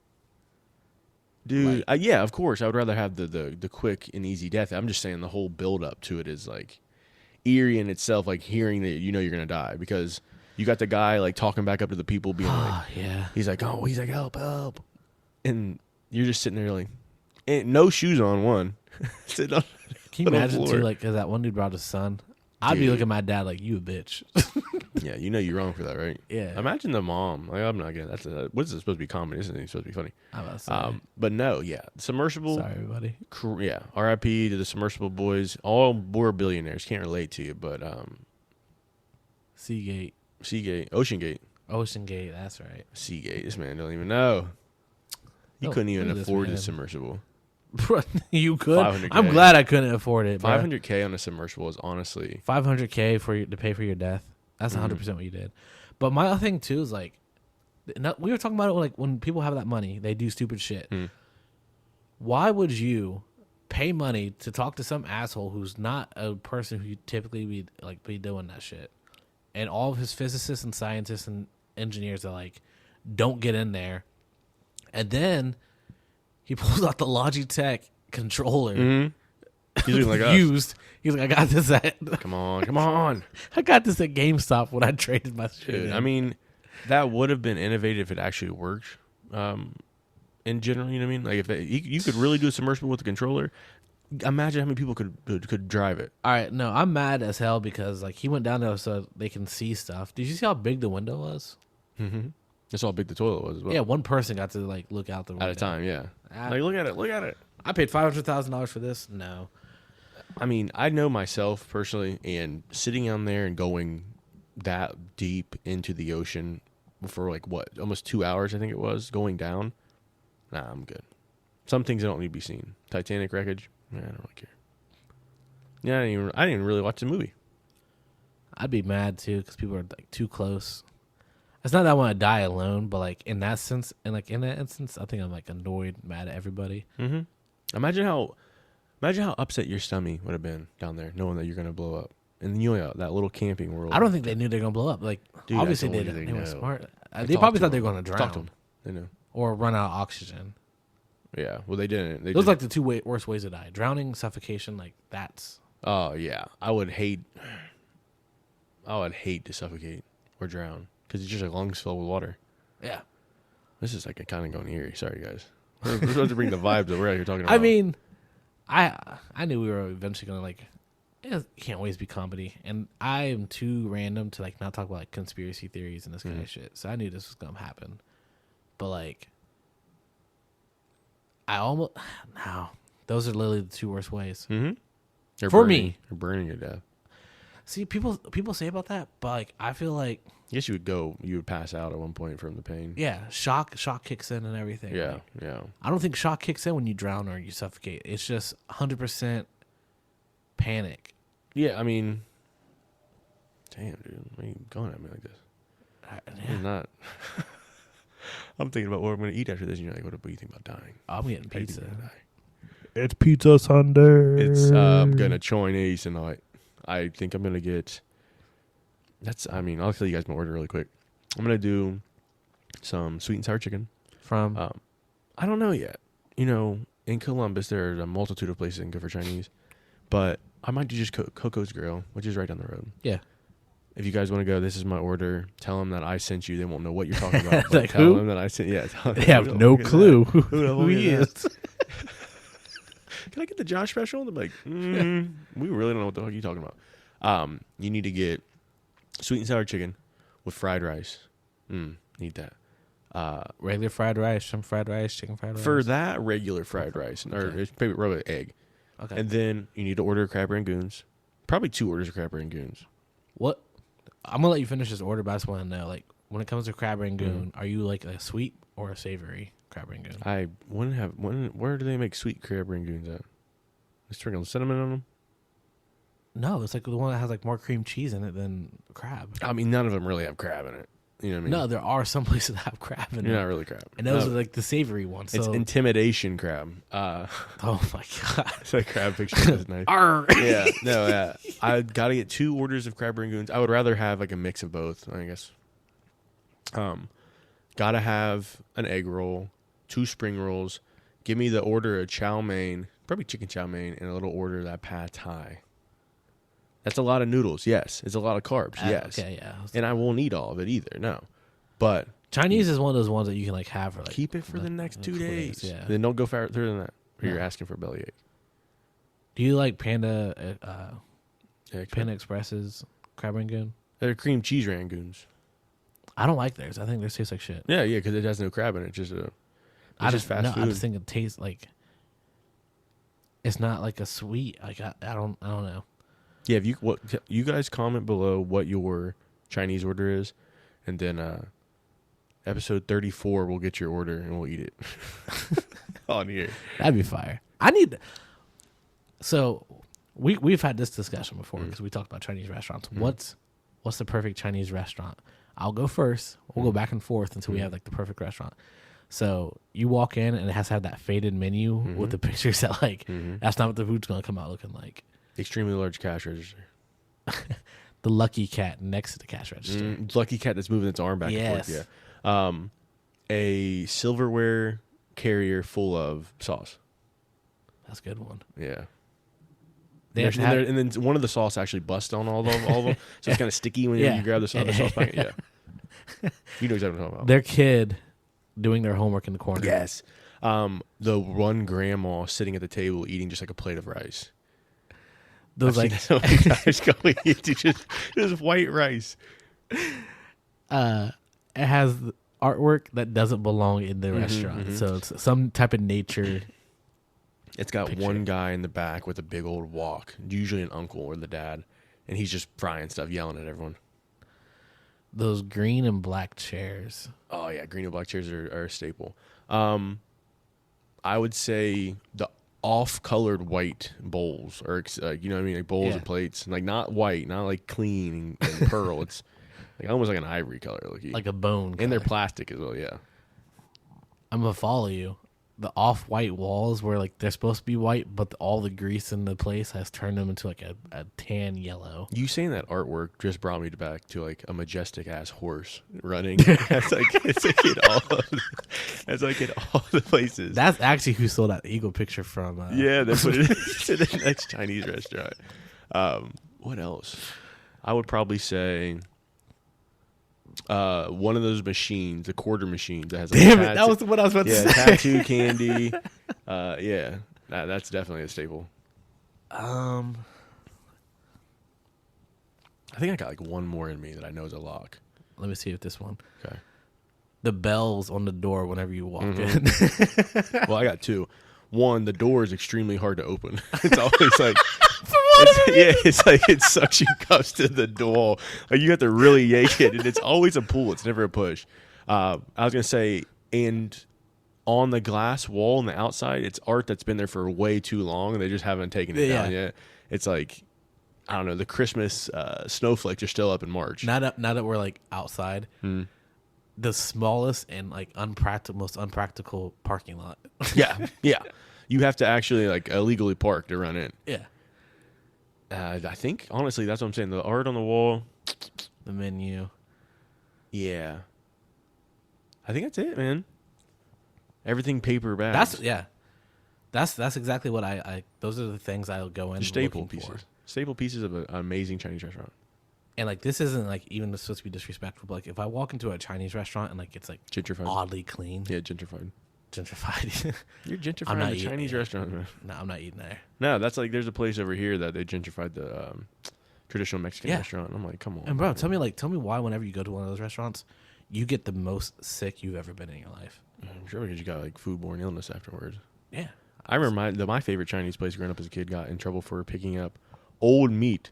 Dude, yeah, of course. I would rather have the quick and easy death. I'm just saying the whole build up to it is like eerie in itself. Like hearing that you're gonna die because you got the guy like talking back up to the people, being like, yeah, he's like help, and you're just sitting there like. And no shoes on one. Can you imagine too? Like, cause that one dude brought his son. I'd be looking at my dad like, you a bitch. Yeah, you know you're wrong for that, right? Yeah. Imagine the mom. Like, I'm not gonna. What is it supposed to be comedy? This isn't supposed to be funny. I'm about to say. But no, yeah, submersible. Sorry, everybody. Yeah, R.I.P. to the submersible boys. All were billionaires. Can't relate to you, but Seagate, Ocean Gate. That's right. Seagate. This man don't even know. You couldn't even afford a submersible. You could. $500K. I'm glad I couldn't afford it. $500K on a submersible is honestly $500K to pay for your death. That's 100% what you did. But my other thing too is like, we were talking about it like when people have that money, they do stupid shit. Why would you pay money to talk to some asshole who's not a person who you typically be doing that shit, and all of his physicists and scientists and engineers are like, don't get in there, and then he pulls out the Logitech controller He's looking like us. used. He's like, I got this at. Come on. I got this at GameStop when I traded my shit. Dude, I mean, that would have been innovative if it actually worked. In general, you know what I mean? Like if you could really do a submersible with the controller. Imagine how many people could drive it. All right, no, I'm mad as hell because like he went down there so they can see stuff. Did you see how big the window was? Mm-hmm. That's how big the toilet was as well. Yeah, one person got to like look out the window At a time. Yeah. Like look at it. I paid $500,000 for this. No, I mean, I know myself personally, and sitting down there and going that deep into the ocean for like what, almost 2 hours, I think it was, going down. Nah, I'm good. Some things don't need to be seen. Titanic wreckage. Yeah, I don't really care. Yeah, I didn't even really watch the movie. I'd be mad too because people are like too close. It's not that I want to die alone, but like in that sense, and like in that instance, I think I'm like annoyed, mad at everybody. Mm-hmm. Imagine how upset your stomach would have been down there, knowing that you're gonna blow up, and you know that little camping world. I don't think they knew they were gonna blow up. Like, dude, obviously they were smart. They talked probably to thought they them. were gonna Talk to drown them. They know. or run out of oxygen. Yeah, well, they didn't. Those are like the two worst ways to die: drowning, suffocation. Like that's. Oh yeah, I would hate to suffocate or drown because it's just like lungs filled with water. Yeah. This is like a kind of going eerie. Sorry, guys. We're supposed to bring the vibes that we're out here talking about. I mean, I knew we were eventually gonna like. It can't always be comedy, and I am too random to like not talk about like conspiracy theories and this kind of shit. So I knew this was gonna happen, but like, those are literally the two worst ways. Mm-hmm. For me. They're burning to death. See, people say about that, but like I feel like I guess you would pass out at one point from the pain. shock kicks in and everything. Yeah, Like, yeah. I don't think shock kicks in when you drown or you suffocate. It's just 100% panic. Yeah, I mean, damn, dude, why are you going at me like this? I'm not. I'm thinking about what I'm going to eat after this, and you're like, what do you think about dying? I'm getting How do you pizza. think about dying? It's Pizza Sunday. It's I'm gonna Chinese tonight. I think I'm gonna get. I'll tell you guys my order really quick. I'm gonna do some sweet and sour chicken From I don't know yet. You know, in Columbus there are a multitude of places that can go for Chinese, but I might do just Coco's Grill, which is right down the road. Yeah. If you guys want to go, this is my order. Tell them that I sent you. They won't know what you're talking about. Like tell who? them that I sent. Yeah, They have no clue who he is. Can I get the Josh special? They're like, we really don't know what the fuck you're talking about. You need to get sweet and sour chicken with fried rice. Need that. Regular fried rice, some fried rice, chicken fried rice. For that, regular fried rice, or maybe rubber egg. Okay. And then you need to order crab rangoons. Probably 2 orders of crab rangoons. What? I'm gonna let you finish this order, but I just want to know, like, when it comes to crab rangoon, are you like a sweet or a savory crab rangoon? I wouldn't have. Where do they make sweet crab rangoons at? They sprinkle cinnamon on them. No, it's like the one that has like more cream cheese in it than crab. I mean, none of them really have crab in it. You know what I mean? No, there are some places that have crab in it. You're not really crab. And those are like the savory ones. It's So, intimidation crab. oh my god. It's like crab picture is nice. Yeah, no, yeah. I gotta get 2 orders of crab rangoons. I would rather have like a mix of both, I guess. Gotta have an egg roll, 2 spring rolls. Give me the order of chow mein, probably chicken chow mein, and a little order of that pad thai. That's a lot of noodles, yes. It's a lot of carbs, yes. Okay, yeah. And I won't eat all of it either, no. But Chinese is one of those ones that you can like have for like keep it for the next 2 days. Yeah. Then don't go further than that. Or you're asking for a bellyache. Do you like Panda Yeah, Panda Express's crab rangoon? they're cream cheese rangoons. I don't like theirs. I think theirs taste like shit. Yeah, because it has no crab in it. It's just fast food. I just think it tastes like it's not like a sweet. Like I don't know. Yeah, if you guys comment below what your Chinese order is, and then episode 34 we'll get your order and we'll eat it on here. That'd be fire. So we've had this discussion before because we talked about Chinese restaurants. What's the perfect Chinese restaurant? I'll go first. We'll go back and forth until we have like the perfect restaurant. So you walk in and it has to have that faded menu with the pictures that like that's not what the food's gonna come out looking like. Extremely large cash register. The lucky cat next to the cash register. Lucky cat that's moving its arm back and forth. Yeah. A silverware carrier full of sauce. That's a good one. Yeah. And then one of the sauce actually busts on all of them, so it's kind of sticky when you grab the sauce packet. Yeah, you know exactly what I'm talking about. Their kid doing their homework in the corner. Yes, the one grandma sitting at the table eating just like a plate of rice. Those I've like seen that so many times going into just white rice. It has artwork that doesn't belong in the restaurant. So it's some type of nature. It's got picture. one guy in the back with a big old wok, usually an uncle or the dad, and he's just frying stuff, yelling at everyone. Those green and black chairs. Oh yeah, green and black chairs are a staple. I would say the off-colored white bowls, or you know what I mean, like bowls and plates, like not white, not like clean and pearl. It's like almost like an ivory color, like a bone. And they're plastic as well. Yeah, I'm gonna follow you. The off-white walls where like they're supposed to be white, but all the grease in the place has turned them into like a tan yellow. You saying that artwork just brought me back to like a majestic ass horse running. It's like in all the places. That's actually who stole that eagle picture from. Yeah, they put it to the next Chinese restaurant. What else? I would probably say one of those machines, the quarter machines that has. Like, damn it, that was what I was about to say. Tattoo candy. Yeah, that's definitely a staple. I think I got like one more in me that I know is a lock. Let me see if this one. Okay. The bells on the door whenever you walk in. Well, I got two. One, the door is extremely hard to open. It's always like, it's like it sucks you cuffs to the door. Like you have to really yank it, and it's always a pull. It's never a push. I was gonna say, and on the glass wall on the outside, it's art that's been there for way too long, and they just haven't taken it down yet. It's like, I don't know, the Christmas snowflakes are still up in March. Now that we're like outside. The smallest and like most unpractical parking lot. Yeah. You have to actually like illegally park to run in. Yeah. I think honestly that's what I'm saying. The art on the wall, the menu. Yeah. I think that's it, man. Everything paper bags. That's exactly what I those are the things I'll go in. Staple pieces. Staple pieces of an amazing Chinese restaurant. And like this isn't like even supposed to be disrespectful, but like if I walk into a Chinese restaurant and like it's like gentrified, oddly clean. Yeah, gentrified. You're gentrifying a Chinese restaurant, man. No, I'm not eating there. No, that's like there's a place over here that they gentrified the traditional Mexican restaurant. I'm like, come on. And bro, tell me why whenever you go to one of those restaurants, you get the most sick you've ever been in your life. I'm sure because you got like foodborne illness afterwards. Yeah. I remember my favorite Chinese place growing up as a kid got in trouble for picking up old meat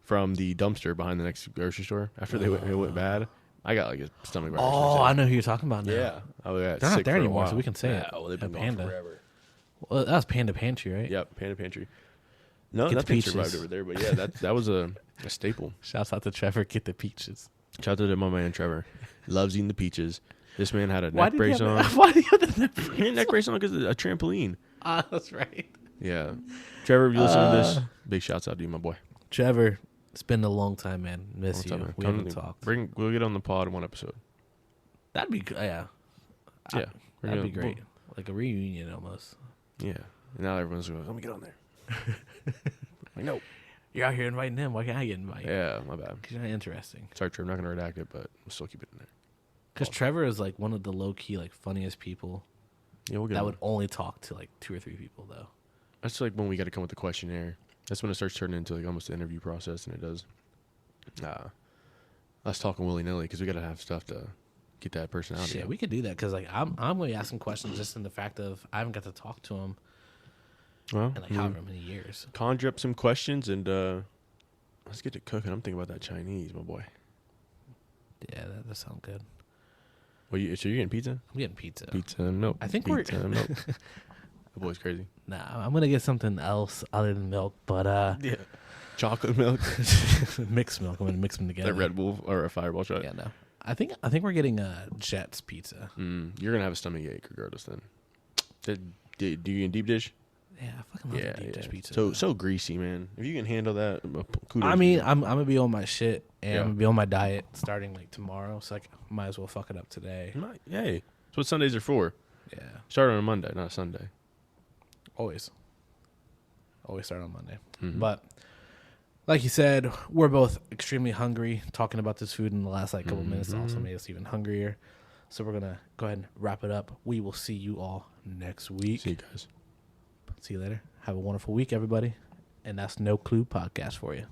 from the dumpster behind the next grocery store after it went bad. I got like a stomach virus. Oh, I know who you're talking about now. Yeah. Oh, yeah. They're not there anymore, so we can say it. Oh, they've been gone forever. Well, that was Panda Pantry, right? Yep, Panda Pantry. No, Get nothing survived over there, but yeah, that was a staple. Shouts out to Trevor, get the peaches. Shout out to my man Trevor. Loves eating the peaches. This man had a neck brace on. Why do you have the neck brace? He had a neck brace on because of a trampoline. That's right. Yeah. Trevor, if you listen to this, big shouts out to you, my boy. Trevor, it's been a long time, man. Miss you. Man. We haven't talked. We'll get on the pod in one episode. That'd be good. Yeah. Yeah. That'd be great. Like a reunion almost. Yeah. And now everyone's going, let me get on there. Like, no. You're out here inviting him. Why can't I get invited? Yeah, my bad. Because you're not interesting. Sorry, Trevor. I'm not going to redact it, but we'll still keep it in there. Because Trevor is like one of the low-key, like funniest people. Yeah, we'll get that would only talk to like 2 or 3 people, though. That's like when we got to come with the questionnaire. That's when it starts turning into like almost an interview process, and it does. Us talking willy-nilly because we got to have stuff to get that personality. Shit, we could do that because like I'm going to ask him questions just in the fact of I haven't got to talk to him in like however many years. Conjure up some questions and let's get to cooking. I'm thinking about that Chinese, my boy. Yeah, that sounds good. So you're getting pizza? I'm getting pizza. Pizza and milk. I think pizza and milk. The boy's crazy. Nah, I'm gonna get something else other than milk, but yeah, chocolate milk, mixed milk. I'm gonna mix them together. A Red Bull or a Fireball shot. Yeah, no. I think we're getting Jet's pizza. You're gonna have a stomach ache regardless. Then, do you in deep dish? Yeah, I fucking love deep dish pizza. So greasy, man. If you can handle that, kudos. I mean, I'm gonna be on my shit and I'm gonna be on my diet starting like tomorrow. So like, might as well fuck it up today. Hey, that's what Sundays are for. Yeah, start on a Monday, not a Sunday. Always. Always start on Monday. Mm-hmm. But like you said, we're both extremely hungry. Talking about this food in the last like couple minutes also made us even hungrier. So we're gonna go ahead and wrap it up. We will see you all next week. See you guys. See you later. Have a wonderful week, everybody. And that's No Clue Podcast for you.